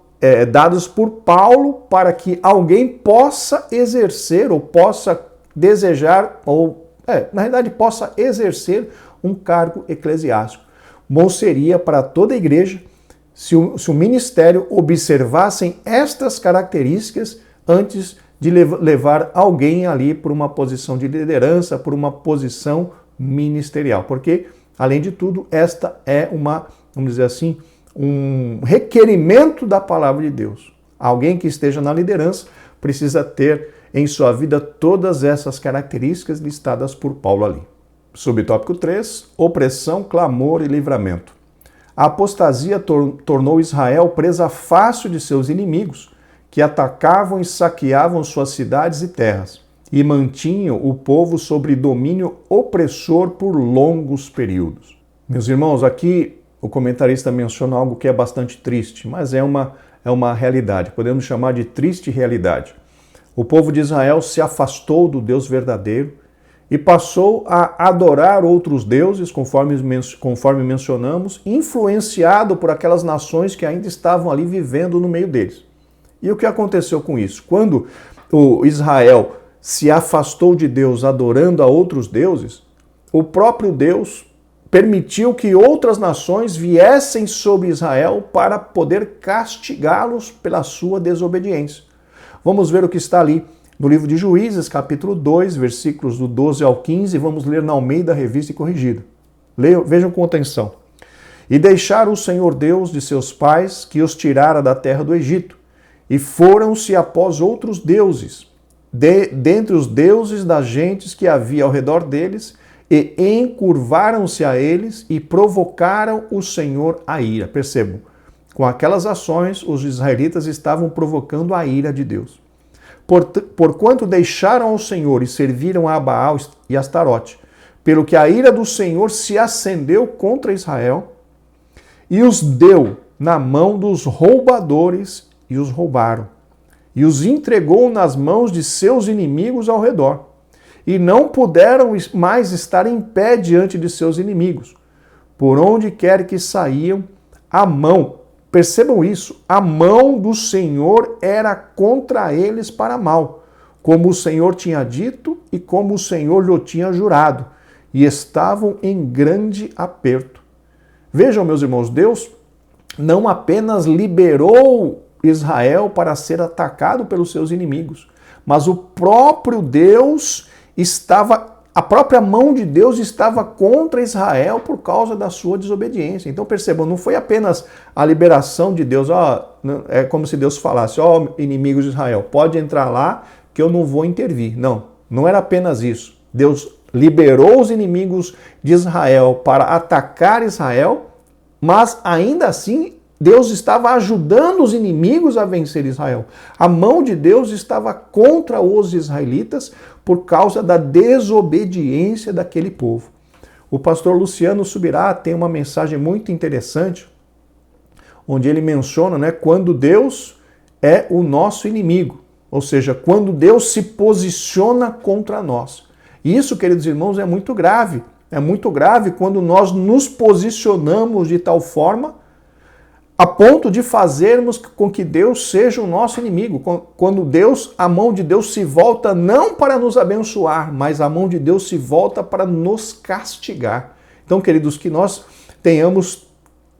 dados por Paulo para que alguém possa exercer ou possa desejar, na realidade possa exercer um cargo eclesiástico. Bom seria para toda a igreja se o ministério observassem estas características antes de levar alguém ali por uma posição de liderança, por uma posição ministerial. Porque, além de tudo, esta é vamos dizer assim, um requerimento da palavra de Deus. Alguém que esteja na liderança precisa ter em sua vida todas essas características listadas por Paulo ali. Subtópico 3, opressão, clamor e livramento. A apostasia tornou Israel presa fácil de seus inimigos, que atacavam e saqueavam suas cidades e terras, e mantinham o povo sob domínio opressor por longos períodos. Meus irmãos, aqui o comentarista menciona algo que é bastante triste, mas é uma realidade, podemos chamar de triste realidade. O povo de Israel se afastou do Deus verdadeiro e passou a adorar outros deuses, conforme mencionamos, influenciado por aquelas nações que ainda estavam ali vivendo no meio deles. E o que aconteceu com isso? Quando o Israel se afastou de Deus adorando a outros deuses, o próprio Deus permitiu que outras nações viessem sobre Israel para poder castigá-los pela sua desobediência. Vamos ver o que está ali no livro de Juízes, capítulo 2, versículos do 12 ao 15, vamos ler na Almeida Revista e Corrigida. Vejam com atenção. E deixaram o Senhor Deus de seus pais, que os tirara da terra do Egito, e foram-se após outros deuses, dentre os deuses das gentes que havia ao redor deles, e encurvaram-se a eles e provocaram o Senhor a ira. Percebam, com aquelas ações, os israelitas estavam provocando a ira de Deus. Porquanto deixaram ao Senhor e serviram a Baal e Astarote, pelo que a ira do Senhor se acendeu contra Israel e os deu na mão dos roubadores e os roubaram, e os entregou nas mãos de seus inimigos ao redor, e não puderam mais estar em pé diante de seus inimigos, por onde quer que saíam, a mão, percebam isso, a mão do Senhor era contra eles para mal, como o Senhor tinha dito e como o Senhor lhe tinha jurado, e estavam em grande aperto. Vejam, meus irmãos, Deus não apenas liberou Israel para ser atacado pelos seus inimigos, mas o próprio Deus a própria mão de Deus estava contra Israel por causa da sua desobediência. Então percebam, não foi apenas a liberação de Deus, é como se Deus falasse, inimigos de Israel, pode entrar lá que eu não vou intervir. Não era apenas isso. Deus liberou os inimigos de Israel para atacar Israel, mas ainda assim Deus estava ajudando os inimigos a vencer Israel. A mão de Deus estava contra os israelitas por causa da desobediência daquele povo. O pastor Luciano Subirá tem uma mensagem muito interessante, onde ele menciona, né, quando Deus é o nosso inimigo, ou seja, quando Deus se posiciona contra nós. E isso, queridos irmãos, é muito grave. É muito grave quando nós nos posicionamos de tal forma a ponto de fazermos com que Deus seja o nosso inimigo. Quando a mão de Deus se volta não para nos abençoar, mas a mão de Deus se volta para nos castigar. Então, queridos, que nós tenhamos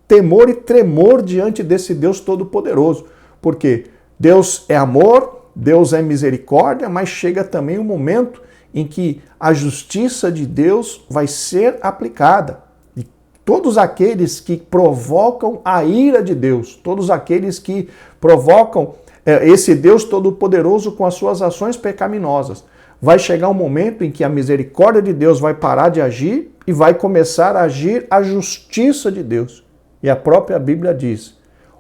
temor e tremor diante desse Deus Todo-Poderoso. Porque Deus é amor, Deus é misericórdia, mas chega também um momento em que a justiça de Deus vai ser aplicada. E todos aqueles que provocam a ira de Deus, todos aqueles que provocam esse Deus Todo-Poderoso com as suas ações pecaminosas, vai chegar um momento em que a misericórdia de Deus vai parar de agir e vai começar a agir a justiça de Deus. E a própria Bíblia diz: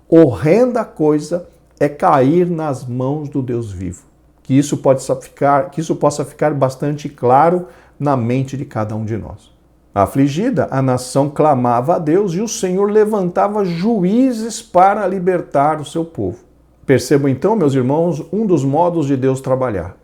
horrenda coisa é cair nas mãos do Deus vivo. Que isso possa ficar bastante claro na mente de cada um de nós. Afligida, a nação clamava a Deus e o Senhor levantava juízes para libertar o seu povo. Percebam então, meus irmãos, um dos modos de Deus trabalhar.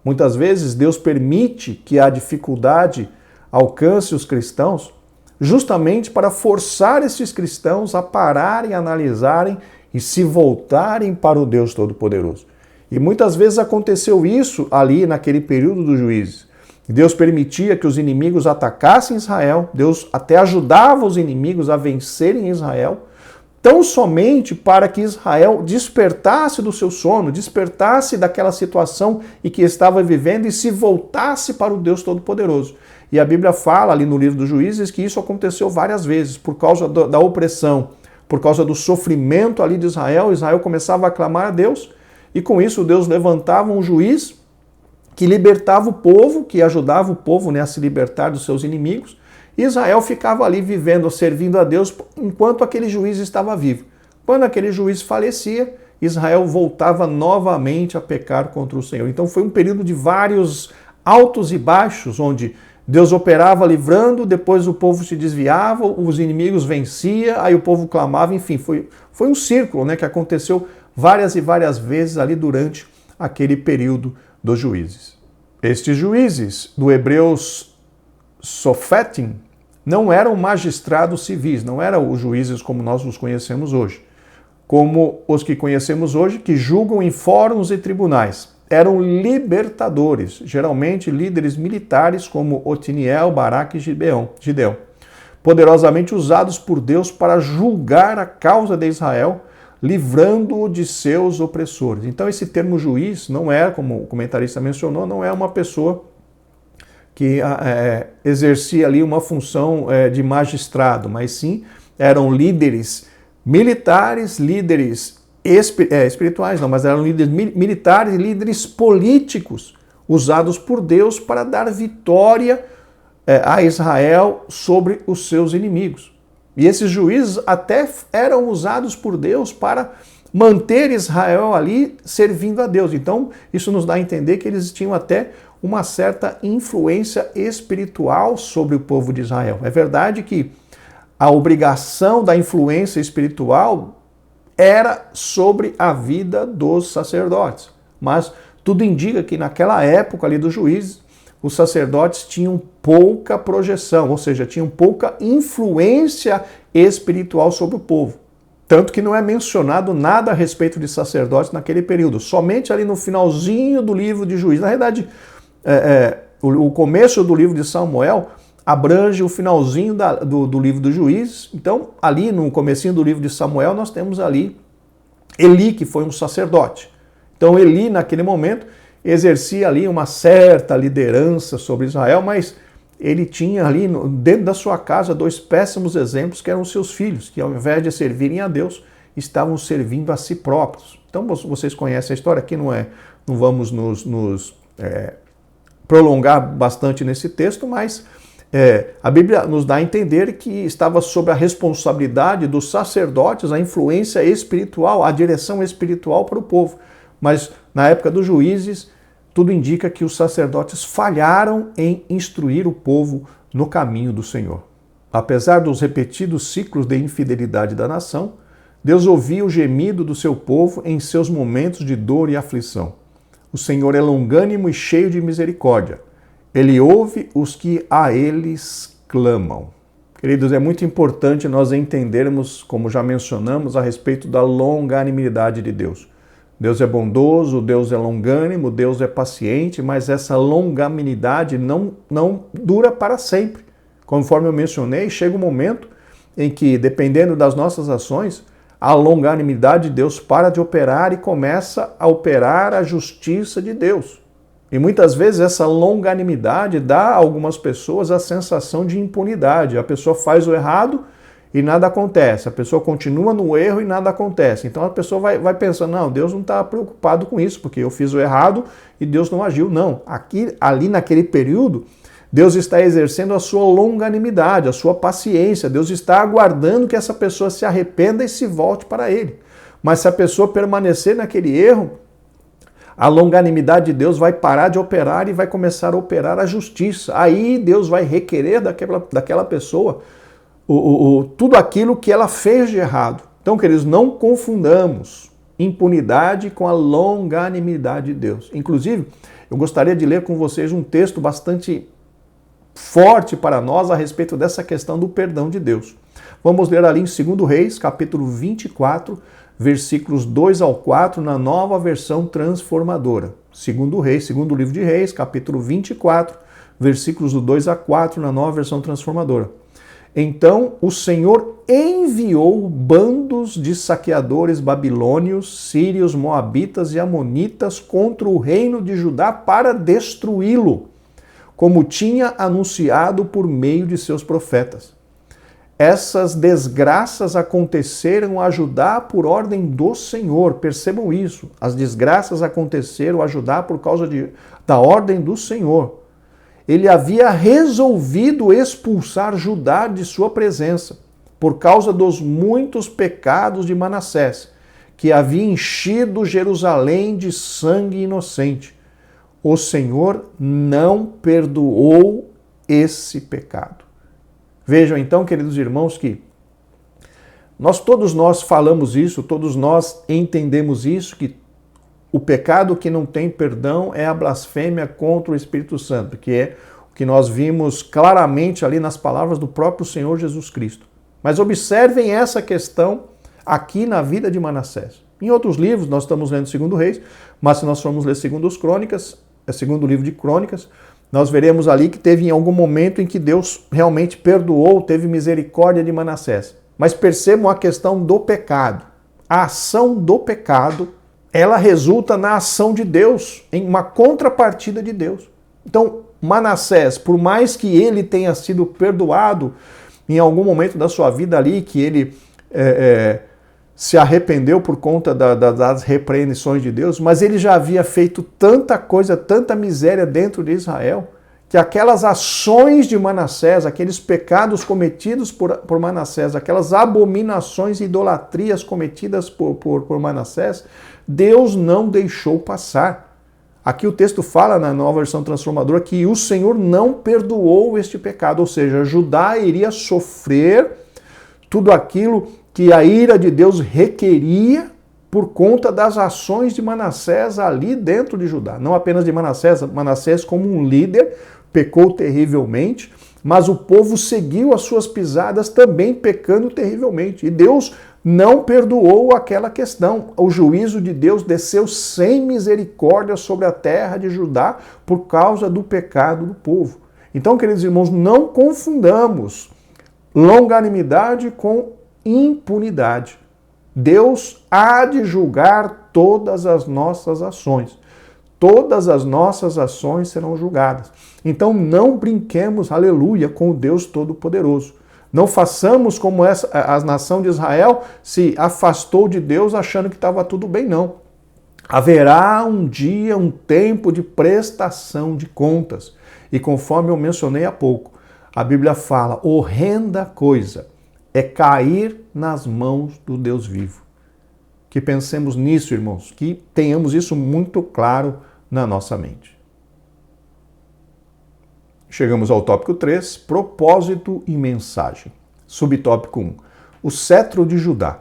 Muitas vezes Deus permite que a dificuldade alcance os cristãos justamente para forçar esses cristãos a pararem, analisarem e se voltarem para o Deus Todo-Poderoso. E muitas vezes aconteceu isso ali naquele período dos juízes. Deus permitia que os inimigos atacassem Israel, Deus até ajudava os inimigos a vencerem Israel, tão somente para que Israel despertasse do seu sono, despertasse daquela situação em que estava vivendo e se voltasse para o Deus Todo-Poderoso. E a Bíblia fala ali no livro dos Juízes que isso aconteceu várias vezes, por causa da opressão, por causa do sofrimento ali de Israel. Israel começava a clamar a Deus, e com isso Deus levantava um juiz que libertava o povo, que ajudava o povo, né, a se libertar dos seus inimigos. E Israel ficava ali vivendo, servindo a Deus, enquanto aquele juiz estava vivo. Quando aquele juiz falecia, Israel voltava novamente a pecar contra o Senhor. Então foi um período de vários altos e baixos, onde Deus operava livrando, depois o povo se desviava, os inimigos venciam, aí o povo clamava, enfim, foi um círculo, né, que aconteceu várias e várias vezes ali durante aquele período dos juízes. Estes juízes, do hebreu sofetim, não eram magistrados civis, não eram os juízes como nós os conhecemos hoje, como os que conhecemos hoje, que julgam em fóruns e tribunais. Eram libertadores, geralmente líderes militares como Otiniel, Baraque e Gideão, poderosamente usados por Deus para julgar a causa de Israel, livrando-o de seus opressores. Então esse termo juiz não é, como o comentarista mencionou, não é uma pessoa que exercia ali uma função de magistrado, mas sim eram líderes militares, líderes espirituais, não, mas eram líderes militares e líderes políticos usados por Deus para dar vitória a Israel sobre os seus inimigos. E esses juízes até eram usados por Deus para manter Israel ali servindo a Deus. Então, isso nos dá a entender que eles tinham até uma certa influência espiritual sobre o povo de Israel. É verdade que a obrigação da influência espiritual era sobre a vida dos sacerdotes. Mas tudo indica que naquela época ali dos juízes, os sacerdotes tinham pouca projeção, ou seja, tinham pouca influência espiritual sobre o povo. Tanto que não é mencionado nada a respeito de sacerdotes naquele período, somente ali no finalzinho do livro de Juízes. Na verdade, o começo do livro de Samuel abrange o finalzinho do livro dos Juízes. Então, ali no comecinho do livro de Samuel, nós temos ali Eli, que foi um sacerdote. Então, Eli, naquele momento, exercia ali uma certa liderança sobre Israel, mas ele tinha ali dentro da sua casa dois péssimos exemplos, que eram os seus filhos, que ao invés de servirem a Deus, estavam servindo a si próprios. Então vocês conhecem a história, aqui não vamos nos prolongar bastante nesse texto, mas a Bíblia nos dá a entender que estava sob a responsabilidade dos sacerdotes a influência espiritual, a direção espiritual para o povo. Mas na época dos juízes, tudo indica que os sacerdotes falharam em instruir o povo no caminho do Senhor. Apesar dos repetidos ciclos de infidelidade da nação, Deus ouvia o gemido do seu povo em seus momentos de dor e aflição. O Senhor é longânimo e cheio de misericórdia. Ele ouve os que a eles clamam. Queridos, é muito importante nós entendermos, como já mencionamos, a respeito da longanimidade de Deus. Deus é bondoso, Deus é longânimo, Deus é paciente, mas essa longanimidade não dura para sempre. Conforme eu mencionei, chega um momento em que, dependendo das nossas ações, a longanimidade de Deus para de operar e começa a operar a justiça de Deus. E muitas vezes essa longanimidade dá a algumas pessoas a sensação de impunidade. A pessoa faz o errado e nada acontece. A pessoa continua no erro e nada acontece. Então a pessoa vai pensando, não, Deus não está preocupado com isso, porque eu fiz o errado e Deus não agiu. Não, ali naquele período, Deus está exercendo a sua longanimidade, a sua paciência. Deus está aguardando que essa pessoa se arrependa e se volte para Ele. Mas se a pessoa permanecer naquele erro, a longanimidade de Deus vai parar de operar e vai começar a operar a justiça. Aí Deus vai requerer daquela pessoa tudo aquilo que ela fez de errado. Então, queridos, não confundamos impunidade com a longanimidade de Deus. Inclusive, eu gostaria de ler com vocês um texto bastante forte para nós a respeito dessa questão do perdão de Deus. Vamos ler ali em 2 Reis, capítulo 24, versículos 2 ao 4, na nova versão transformadora. 2 Reis, segundo livro de Reis, capítulo 24, versículos do 2 a 4, na nova versão transformadora. Então o Senhor enviou bandos de saqueadores babilônios, sírios, moabitas e amonitas contra o reino de Judá para destruí-lo, como tinha anunciado por meio de seus profetas. Essas desgraças aconteceram a Judá por ordem do Senhor. Percebam isso. As desgraças aconteceram a Judá por causa da ordem do Senhor. Ele havia resolvido expulsar Judá de sua presença por causa dos muitos pecados de Manassés, que havia enchido Jerusalém de sangue inocente. O Senhor não perdoou esse pecado. Vejam então, queridos irmãos, que todos nós falamos isso, todos nós entendemos isso, que o pecado que não tem perdão é a blasfêmia contra o Espírito Santo, que é o que nós vimos claramente ali nas palavras do próprio Senhor Jesus Cristo. Mas observem essa questão aqui na vida de Manassés. Em outros livros, nós estamos lendo 2 Reis, mas se nós formos ler 2 Crônicas, segundo livro de Crônicas, nós veremos ali que teve em algum momento em que Deus realmente perdoou, teve misericórdia de Manassés. Mas percebam a questão do pecado. A ação do pecado, ela resulta na ação de Deus, em uma contrapartida de Deus. Então, Manassés, por mais que ele tenha sido perdoado em algum momento da sua vida ali, que ele se arrependeu por conta das repreensões de Deus, mas ele já havia feito tanta coisa, tanta miséria dentro de Israel, que aquelas ações de Manassés, aqueles pecados cometidos por Manassés, aquelas abominações e idolatrias cometidas por Manassés, Deus não deixou passar. Aqui o texto fala, na nova versão transformadora, que o Senhor não perdoou este pecado, ou seja, Judá iria sofrer tudo aquilo que a ira de Deus requeria por conta das ações de Manassés ali dentro de Judá. Não apenas de Manassés como um líder pecou terrivelmente, mas o povo seguiu as suas pisadas também pecando terrivelmente. E Deus não perdoou aquela questão. O juízo de Deus desceu sem misericórdia sobre a terra de Judá por causa do pecado do povo. Então, queridos irmãos, não confundamos longanimidade com impunidade. Deus há de julgar todas as nossas ações. Todas as nossas ações serão julgadas. Então não brinquemos, aleluia, com o Deus Todo-Poderoso. Não façamos como a nação de Israel se afastou de Deus achando que estava tudo bem, não. Haverá um dia, um tempo de prestação de contas. E conforme eu mencionei há pouco, a Bíblia fala, horrenda coisa é cair nas mãos do Deus vivo. Que pensemos nisso, irmãos, que tenhamos isso muito claro na nossa mente. Chegamos ao tópico 3, propósito e mensagem. Subtópico 1, o cetro de Judá.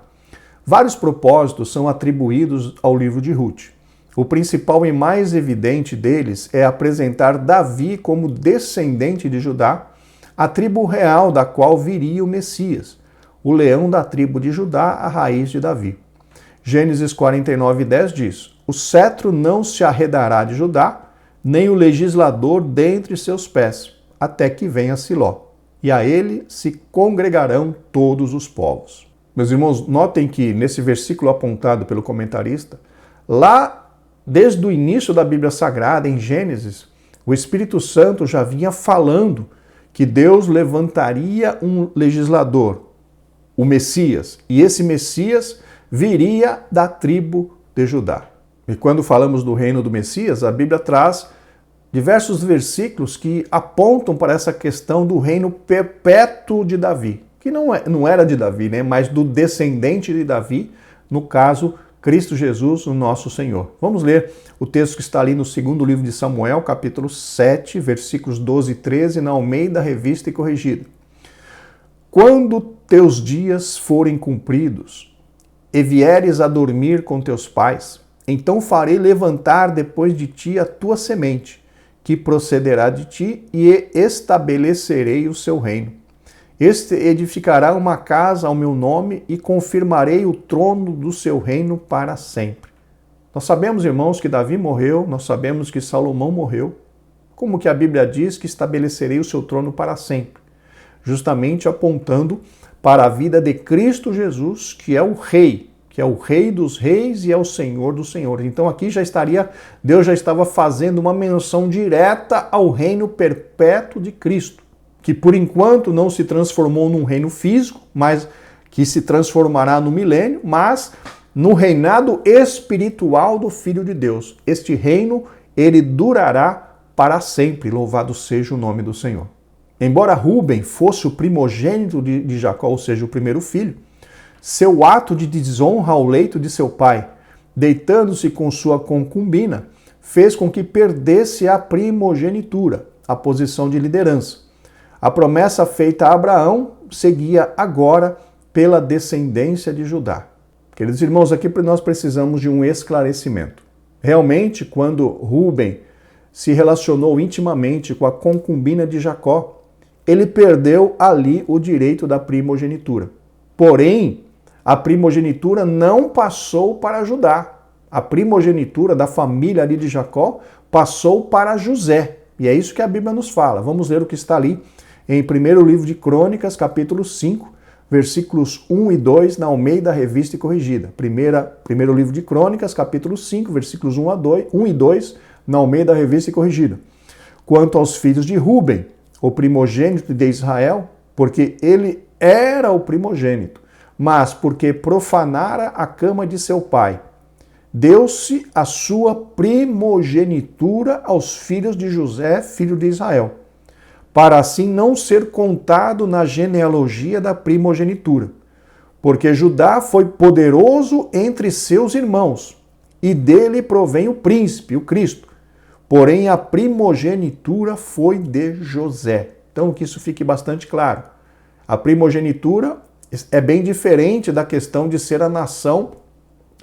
Vários propósitos são atribuídos ao livro de Ruth. O principal e mais evidente deles é apresentar Davi como descendente de Judá, a tribo real da qual viria o Messias, o leão da tribo de Judá, a raiz de Davi. Gênesis 49:10 diz: o cetro não se arredará de Judá, nem o legislador dentre seus pés, até que venha Siló, e a ele se congregarão todos os povos. Meus irmãos, notem que nesse versículo apontado pelo comentarista, lá desde o início da Bíblia Sagrada, em Gênesis, o Espírito Santo já vinha falando que Deus levantaria um legislador, o Messias, e esse Messias viria da tribo de Judá. E quando falamos do reino do Messias, a Bíblia traz diversos versículos que apontam para essa questão do reino perpétuo de Davi, que não era de Davi, né, mas do descendente de Davi, no caso, Cristo Jesus, o nosso Senhor. Vamos ler o texto que está ali no segundo livro de Samuel, capítulo 7, versículos 12 e 13, na Almeida Revista e Corrigida. Quando teus dias forem cumpridos e vieres a dormir com teus pais, então farei levantar depois de ti a tua semente, que procederá de ti, e estabelecerei o seu reino. Este edificará uma casa ao meu nome e confirmarei o trono do seu reino para sempre. Nós sabemos, irmãos, que Davi morreu, nós sabemos que Salomão morreu. Como que a Bíblia diz que estabelecerei o seu trono para sempre? Justamente apontando para a vida de Cristo Jesus, que é o Rei dos reis e é o Senhor dos senhores. Então aqui Deus já estava fazendo uma menção direta ao reino perpétuo de Cristo, que por enquanto não se transformou num reino físico, mas que se transformará no milênio, mas no reinado espiritual do Filho de Deus. Este reino, ele durará para sempre, louvado seja o nome do Senhor. Embora Rúben fosse o primogênito de Jacó, ou seja, o primeiro filho, seu ato de desonra ao leito de seu pai, deitando-se com sua concubina, fez com que perdesse a primogenitura, a posição de liderança. A promessa feita a Abraão seguia agora pela descendência de Judá. Queridos irmãos, aqui nós precisamos de um esclarecimento. Realmente, quando Rúben se relacionou intimamente com a concubina de Jacó, ele perdeu ali o direito da primogenitura. Porém, a primogenitura não passou para Judá. A primogenitura da família ali de Jacó passou para José. E é isso que a Bíblia nos fala. Vamos ler o que está ali em 1º livro de Crônicas, capítulo 5, versículos 1 e 2, na Almeida Revista e Corrigida. Primeiro livro de Crônicas, capítulo 5, versículos 1 e 2, na Almeida Revista e Corrigida. Quanto aos filhos de Rúben, o primogênito de Israel, porque ele era o primogênito, mas porque profanara a cama de seu pai, deu-se a sua primogenitura aos filhos de José, filho de Israel, para assim não ser contado na genealogia da primogenitura. Porque Judá foi poderoso entre seus irmãos, e dele provém o príncipe, o Cristo. Porém, a primogenitura foi de José. Então, que isso fique bastante claro. A primogenitura é bem diferente da questão de ser a nação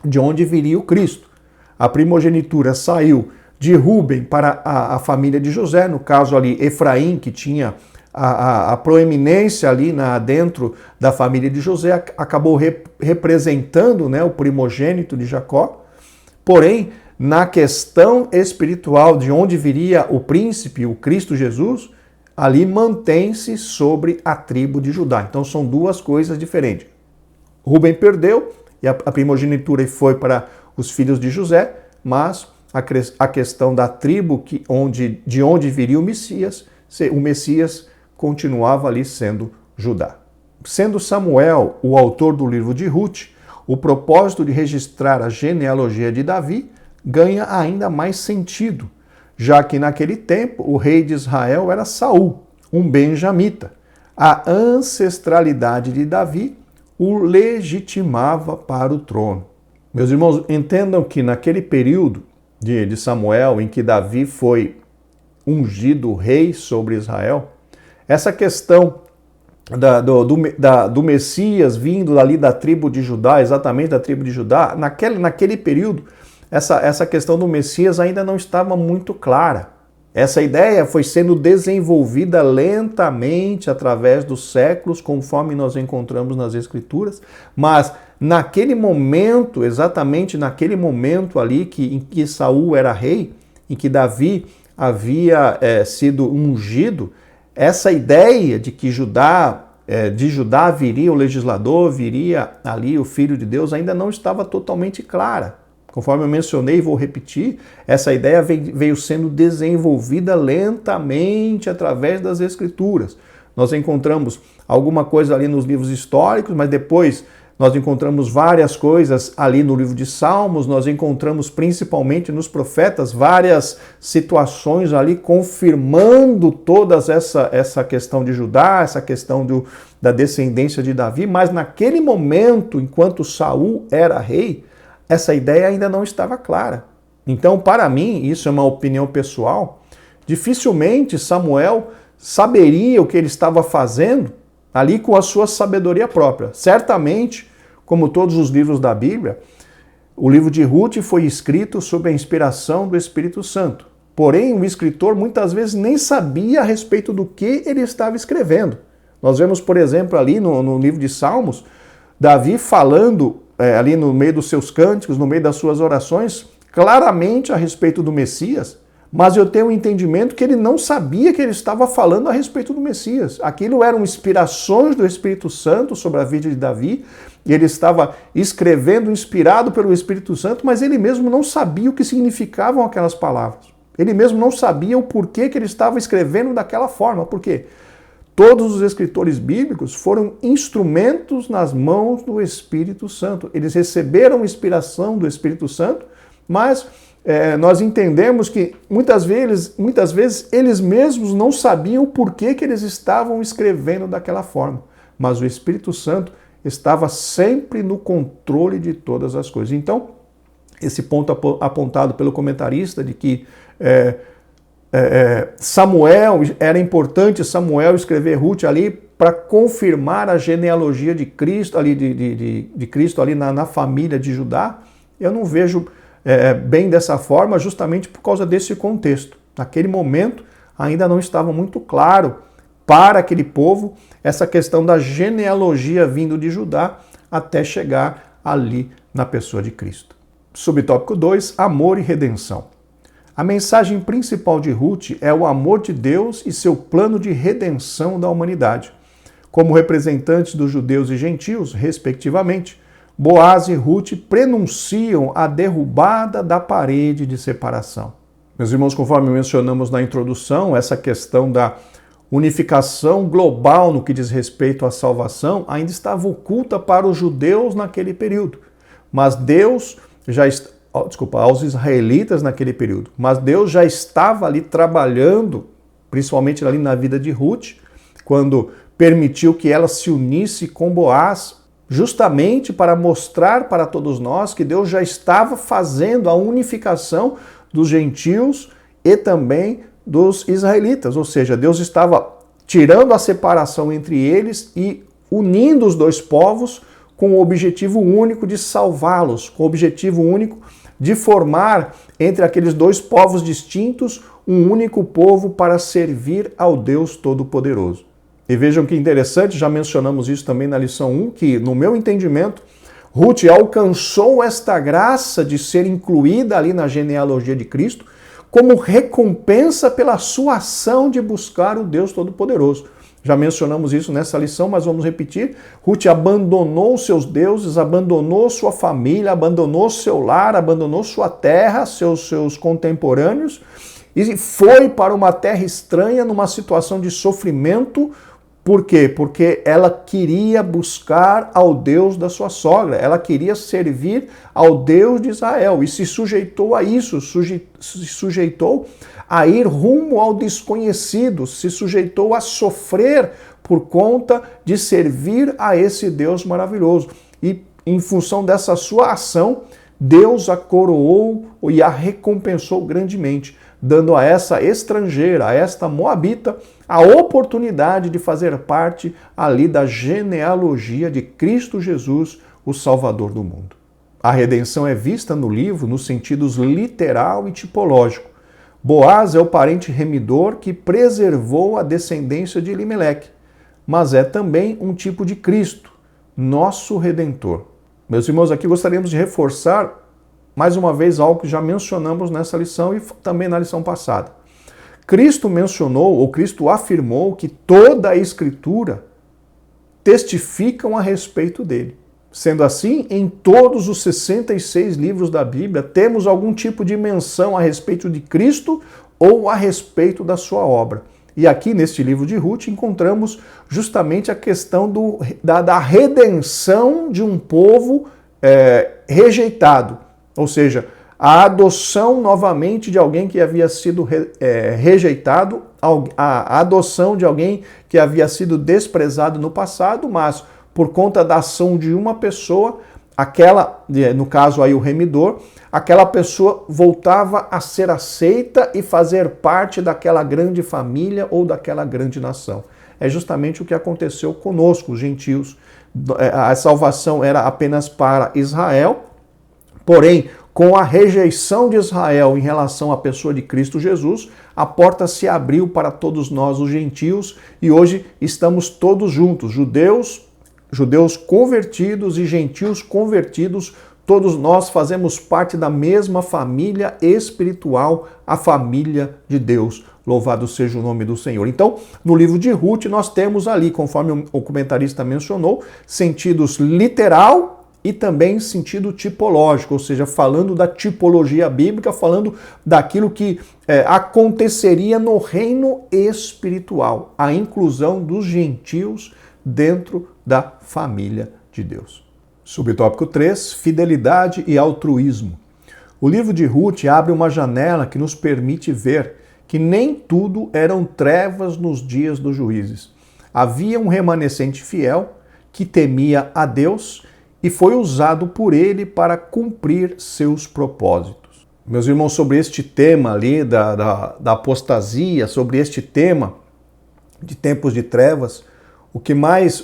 de onde viria o Cristo. A primogenitura saiu de Rúben para a família de José, no caso ali Efraim, que tinha a proeminência ali dentro da família de José, acabou representando, né, o primogênito de Jacó. Porém, na questão espiritual de onde viria o príncipe, o Cristo Jesus, ali mantém-se sobre a tribo de Judá. Então são duas coisas diferentes. Rúben perdeu e a primogenitura foi para os filhos de José, mas a questão da tribo de onde viria o Messias continuava ali sendo Judá. Sendo Samuel o autor do livro de Ruth, o propósito de registrar a genealogia de Davi ganha ainda mais sentido, já que naquele tempo o rei de Israel era Saul, um benjamita. A ancestralidade de Davi o legitimava para o trono. Meus irmãos, entendam que naquele período de Samuel, em que Davi foi ungido rei sobre Israel, essa questão do Messias vindo ali da tribo de Judá, exatamente da tribo de Judá, naquele período, essa questão do Messias ainda não estava muito clara. Essa ideia foi sendo desenvolvida lentamente através dos séculos, conforme nós encontramos nas Escrituras, mas naquele momento, exatamente naquele momento ali em que Saul era rei, em que Davi havia sido ungido, essa ideia de que de Judá viria o legislador, viria ali o Filho de Deus, ainda não estava totalmente clara. Conforme eu mencionei e vou repetir, essa ideia veio sendo desenvolvida lentamente através das Escrituras. Nós encontramos alguma coisa ali nos livros históricos, mas depois nós encontramos várias coisas ali no livro de Salmos, nós encontramos principalmente nos profetas várias situações ali confirmando toda essa questão de Judá, essa questão da descendência de Davi, mas naquele momento, enquanto Saul era rei, essa ideia ainda não estava clara. Então, para mim, isso é uma opinião pessoal, dificilmente Samuel saberia o que ele estava fazendo ali com a sua sabedoria própria. Certamente, como todos os livros da Bíblia, o livro de Ruth foi escrito sob a inspiração do Espírito Santo. Porém, o escritor muitas vezes nem sabia a respeito do que ele estava escrevendo. Nós vemos, por exemplo, ali no livro de Salmos, Davi falando ali no meio dos seus cânticos, no meio das suas orações, claramente a respeito do Messias, mas eu tenho um entendimento que ele não sabia que ele estava falando a respeito do Messias. Aquilo eram inspirações do Espírito Santo sobre a vida de Davi, e ele estava escrevendo inspirado pelo Espírito Santo, mas ele mesmo não sabia o que significavam aquelas palavras. Ele mesmo não sabia o porquê que ele estava escrevendo daquela forma. Por quê? Todos os escritores bíblicos foram instrumentos nas mãos do Espírito Santo. Eles receberam inspiração do Espírito Santo, mas nós entendemos que muitas vezes eles mesmos não sabiam o porquê que eles estavam escrevendo daquela forma. Mas o Espírito Santo estava sempre no controle de todas as coisas. Então, esse ponto apontado pelo comentarista de que era importante Samuel escrever Ruth ali para confirmar a genealogia de Cristo ali, de Cristo ali na família de Judá, eu não vejo bem dessa forma, justamente por causa desse contexto. Naquele momento ainda não estava muito claro para aquele povo essa questão da genealogia vindo de Judá até chegar ali na pessoa de Cristo. Subtópico 2, amor e redenção. A mensagem principal de Ruth é o amor de Deus e seu plano de redenção da humanidade. Como representantes dos judeus e gentios, respectivamente, Boaz e Ruth prenunciam a derrubada da parede de separação. Meus irmãos, conforme mencionamos na introdução, essa questão da unificação global no que diz respeito à salvação ainda estava oculta para os judeus naquele período. Mas Deus aos israelitas naquele período. Mas Deus já estava ali trabalhando, principalmente ali na vida de Ruth, quando permitiu que ela se unisse com Boaz, justamente para mostrar para todos nós que Deus já estava fazendo a unificação dos gentios e também dos israelitas. Ou seja, Deus estava tirando a separação entre eles e unindo os dois povos com o objetivo único de salvá-los, com o objetivo único de formar entre aqueles dois povos distintos um único povo para servir ao Deus Todo-Poderoso. E vejam que interessante, já mencionamos isso também na lição 1, que no meu entendimento, Ruth alcançou esta graça de ser incluída ali na genealogia de Cristo como recompensa pela sua ação de buscar o Deus Todo-Poderoso. Já mencionamos isso nessa lição, mas vamos repetir. Ruth abandonou seus deuses, abandonou sua família, abandonou seu lar, abandonou sua terra, seus contemporâneos, e foi para uma terra estranha, numa situação de sofrimento. Por quê? Porque ela queria buscar ao Deus da sua sogra, ela queria servir ao Deus de Israel e se sujeitou a isso, se sujeitou a ir rumo ao desconhecido, se sujeitou a sofrer por conta de servir a esse Deus maravilhoso. E em função dessa sua ação, Deus a coroou e a recompensou grandemente, dando a essa estrangeira, a esta moabita, a oportunidade de fazer parte ali da genealogia de Cristo Jesus, o Salvador do mundo. A redenção é vista no livro nos sentidos literal e tipológico. Boaz é o parente remidor que preservou a descendência de Elimeleque, mas é também um tipo de Cristo, nosso Redentor. Meus irmãos, aqui gostaríamos de reforçar mais uma vez algo que já mencionamos nessa lição e também na lição passada. Cristo mencionou, ou Cristo afirmou, que toda a Escritura testificam a respeito dele. Sendo assim, em todos os 66 livros da Bíblia, temos algum tipo de menção a respeito de Cristo ou a respeito da sua obra. E aqui, neste livro de Ruth, encontramos justamente a questão da redenção de um povo rejeitado. Ou seja, a adoção novamente de alguém que havia sido rejeitado, a adoção de alguém que havia sido desprezado no passado, mas por conta da ação de uma pessoa, aquela, no caso aí o remidor, aquela pessoa voltava a ser aceita e fazer parte daquela grande família ou daquela grande nação. É justamente o que aconteceu conosco, os gentios. A salvação era apenas para Israel, porém, com a rejeição de Israel em relação à pessoa de Cristo Jesus, a porta se abriu para todos nós, os gentios, e hoje estamos todos juntos, judeus convertidos e gentios convertidos, todos nós fazemos parte da mesma família espiritual, a família de Deus. Louvado seja o nome do Senhor. Então, no livro de Ruth, nós temos ali, conforme o comentarista mencionou, sentidos literal e também sentido tipológico, ou seja, falando da tipologia bíblica, falando daquilo que aconteceria no reino espiritual, a inclusão dos gentios dentro da família de Deus. Subtópico 3, fidelidade e altruísmo. O livro de Ruth abre uma janela que nos permite ver que nem tudo eram trevas nos dias dos juízes. Havia um remanescente fiel que temia a Deus e foi usado por ele para cumprir seus propósitos. Meus irmãos, sobre este tema ali da apostasia, sobre este tema de tempos de trevas,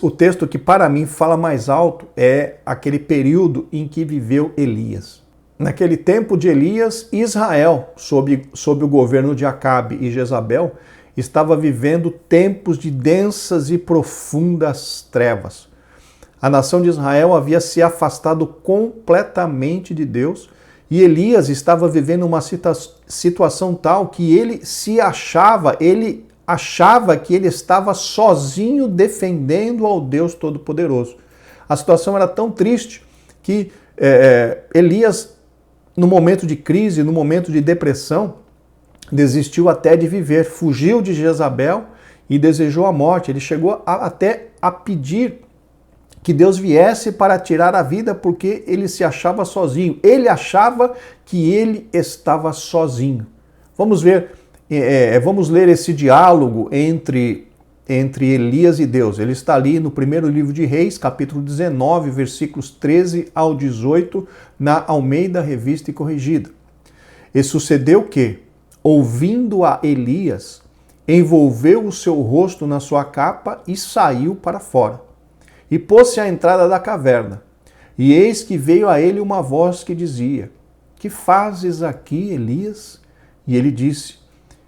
o texto que para mim fala mais alto é aquele período em que viveu Elias. Naquele tempo de Elias, Israel, sob o governo de Acabe e Jezabel, estava vivendo tempos de densas e profundas trevas. A nação de Israel havia se afastado completamente de Deus e Elias estava vivendo uma situação tal que ele achava que ele estava sozinho defendendo ao Deus Todo-Poderoso. A situação era tão triste que Elias, no momento de crise, no momento de depressão, desistiu até de viver, fugiu de Jezabel e desejou a morte. Ele chegou até a pedir que Deus viesse para tirar a vida porque ele se achava sozinho. Ele achava que ele estava sozinho. Vamos ver. Vamos ler esse diálogo entre Elias e Deus. Ele está ali no primeiro livro de Reis, capítulo 19, versículos 13 ao 18, na Almeida Revista e Corrigida. E sucedeu que, ouvindo a Elias, envolveu o seu rosto na sua capa e saiu para fora. E pôs-se à entrada da caverna. E eis que veio a ele uma voz que dizia: Que fazes aqui, Elias? E ele disse: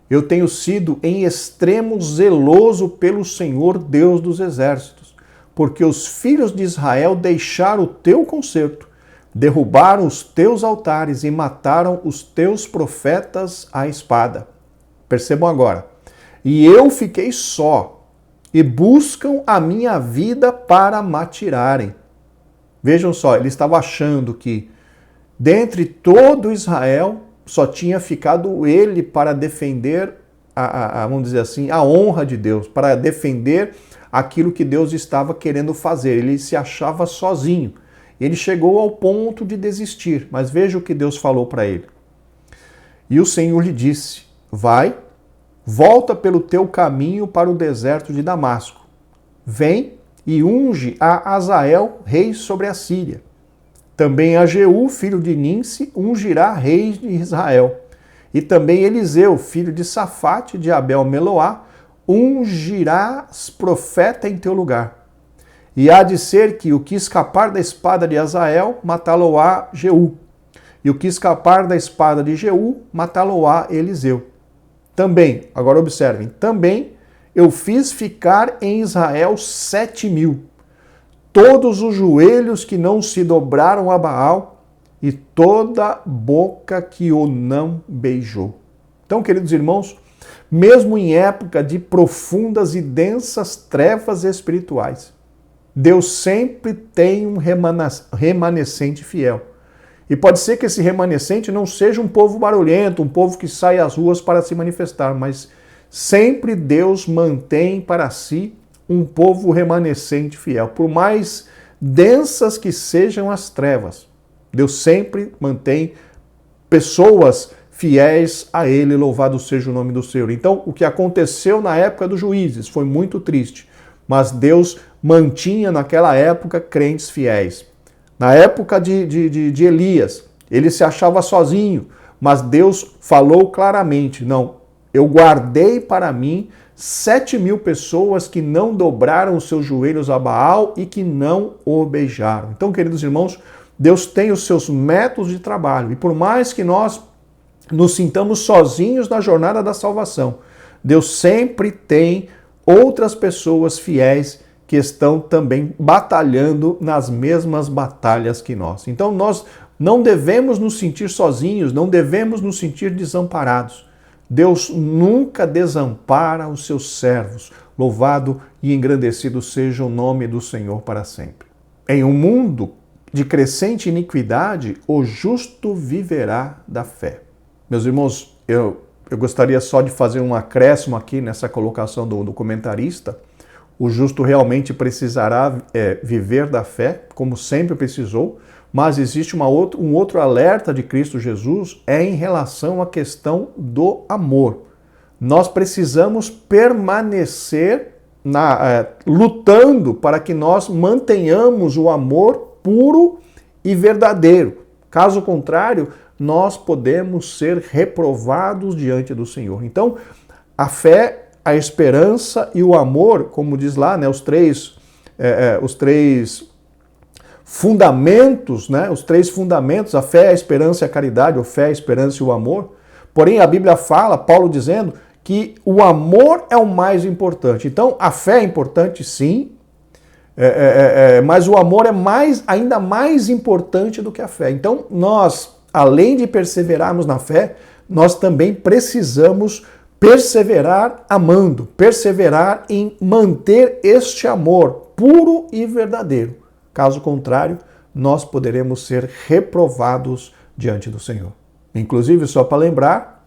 Eu tenho sido em extremo zeloso pelo Senhor Deus dos exércitos, porque os filhos de Israel deixaram o teu concerto, derrubaram os teus altares e mataram os teus profetas à espada. Percebam agora. E eu fiquei só, e buscam a minha vida para matirarem. Vejam só, ele estava achando que dentre todo Israel só tinha ficado ele para defender, vamos dizer assim, a honra de Deus, para defender aquilo que Deus estava querendo fazer. Ele se achava sozinho. Ele chegou ao ponto de desistir, mas veja o que Deus falou para ele. E o Senhor lhe disse: Vai, volta pelo teu caminho para o deserto de Damasco. Vem e unge a Azael, rei sobre a Síria. Também a Jeú, filho de Ninsi, ungirá rei de Israel. E também Eliseu, filho de Safate, de Abel-Meloá, ungirás profeta em teu lugar. E há de ser que o que escapar da espada de Azael, matá-lo-á Jeú. E o que escapar da espada de Jeú, matá-lo-á Eliseu. Também, agora observem, também eu fiz ficar em Israel 7.000, todos os joelhos que não se dobraram a Baal e toda boca que o não beijou. Então, queridos irmãos, mesmo em época de profundas e densas trevas espirituais, Deus sempre tem um remanescente fiel. E pode ser que esse remanescente não seja um povo barulhento, um povo que sai às ruas para se manifestar, mas sempre Deus mantém para si um povo remanescente fiel. Por mais densas que sejam as trevas, Deus sempre mantém pessoas fiéis a Ele, louvado seja o nome do Senhor. Então, o que aconteceu na época dos juízes foi muito triste, mas Deus mantinha naquela época crentes fiéis. Na época de Elias, ele se achava sozinho, mas Deus falou claramente, não, eu guardei para mim 7.000 pessoas que não dobraram os seus joelhos a Baal e que não o beijaram. Então, queridos irmãos, Deus tem os seus métodos de trabalho. E por mais que nós nos sintamos sozinhos na jornada da salvação, Deus sempre tem outras pessoas fiéis que estão também batalhando nas mesmas batalhas que nós. Então, nós não devemos nos sentir sozinhos, não devemos nos sentir desamparados. Deus nunca desampara os seus servos. Louvado e engrandecido seja o nome do Senhor para sempre. Em um mundo de crescente iniquidade, o justo viverá da fé. Meus irmãos, eu gostaria só de fazer um acréscimo aqui nessa colocação do comentarista. O justo realmente precisará viver da fé, como sempre precisou, mas existe um outro alerta de Cristo Jesus, em relação à questão do amor. Nós precisamos permanecer lutando para que nós mantenhamos o amor puro e verdadeiro. Caso contrário, nós podemos ser reprovados diante do Senhor. Então, a fé, a esperança e o amor, como diz lá, né, os três fundamentos, né, os três fundamentos, a fé, a esperança e a caridade, ou fé, a esperança e o amor. Porém, a Bíblia fala, Paulo dizendo, que o amor é o mais importante. Então, a fé é importante, sim, mas o amor é ainda mais importante do que a fé. Então, nós, além de perseverarmos na fé, nós também precisamos perseverar amando, perseverar em manter este amor puro e verdadeiro. Caso contrário, nós poderemos ser reprovados diante do Senhor. Inclusive, só para lembrar,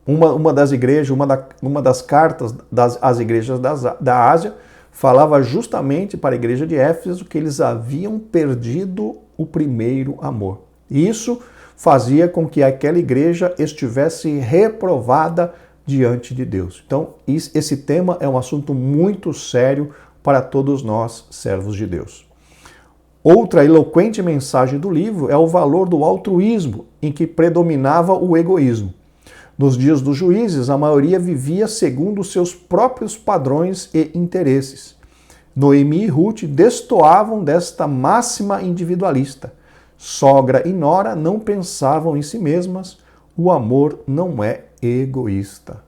uma das igrejas, uma das cartas às igrejas da Ásia, falava justamente para a igreja de Éfeso que eles haviam perdido o primeiro amor. E isso fazia com que aquela igreja estivesse reprovada diante de Deus. Então, esse tema é um assunto muito sério para todos nós, servos de Deus. Outra eloquente mensagem do livro é o valor do altruísmo, em que predominava o egoísmo. Nos dias dos juízes, a maioria vivia segundo os seus próprios padrões e interesses. Noemi e Ruth destoavam desta máxima individualista. Sogra e nora não pensavam em si mesmas, o amor não é egoísta.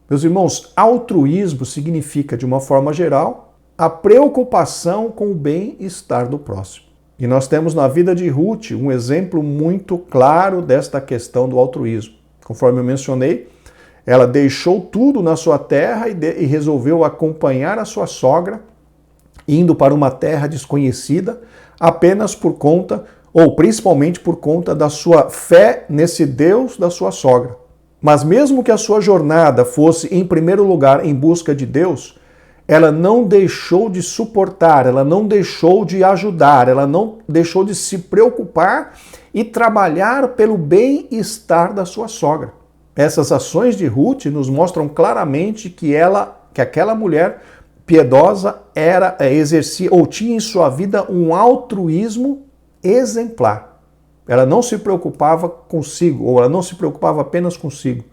Meus irmãos, altruísmo significa, de uma forma geral, a preocupação com o bem-estar do próximo. E nós temos na vida de Ruth um exemplo muito claro desta questão do altruísmo. Conforme eu mencionei, ela deixou tudo na sua terra e resolveu acompanhar a sua sogra, indo para uma terra desconhecida, apenas por conta, ou principalmente por conta da sua fé nesse Deus da sua sogra. Mas mesmo que a sua jornada fosse, em primeiro lugar, em busca de Deus, ela não deixou de suportar, ela não deixou de ajudar, ela não deixou de se preocupar e trabalhar pelo bem-estar da sua sogra. Essas ações de Ruth nos mostram claramente que aquela mulher piedosa exercia ou tinha em sua vida um altruísmo exemplar. Ela não se preocupava consigo, ou ela não se preocupava apenas consigo,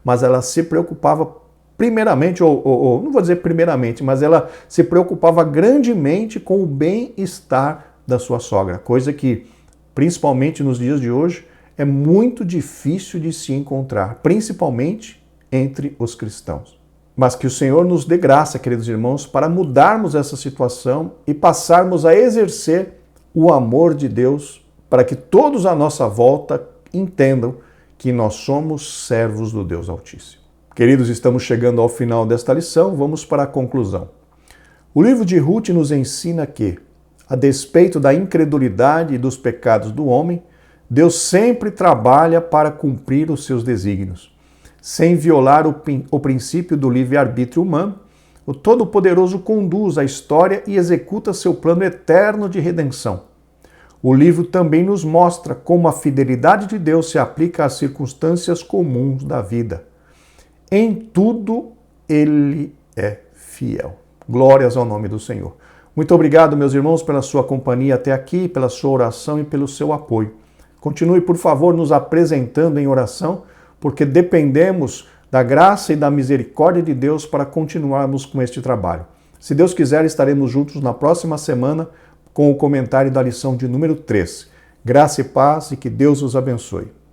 mas ela se preocupava primeiramente, ou não vou dizer primeiramente, mas ela se preocupava grandemente com o bem-estar da sua sogra, coisa que, principalmente nos dias de hoje, é muito difícil de se encontrar, principalmente entre os cristãos. Mas que o Senhor nos dê graça, queridos irmãos, para mudarmos essa situação e passarmos a exercer o amor de Deus, para que todos à nossa volta entendam que nós somos servos do Deus Altíssimo. Queridos, estamos chegando ao final desta lição, vamos para a conclusão. O livro de Ruth nos ensina que, a despeito da incredulidade e dos pecados do homem, Deus sempre trabalha para cumprir os seus desígnios. Sem violar o princípio do livre-arbítrio humano, o Todo-Poderoso conduz a história e executa seu plano eterno de redenção. O livro também nos mostra como a fidelidade de Deus se aplica às circunstâncias comuns da vida. Em tudo, Ele é fiel. Glórias ao nome do Senhor. Muito obrigado, meus irmãos, pela sua companhia até aqui, pela sua oração e pelo seu apoio. Continue, por favor, nos apresentando em oração, porque dependemos da graça e da misericórdia de Deus para continuarmos com este trabalho. Se Deus quiser, estaremos juntos na próxima semana com o comentário da lição de número 3. Graça e paz e que Deus os abençoe.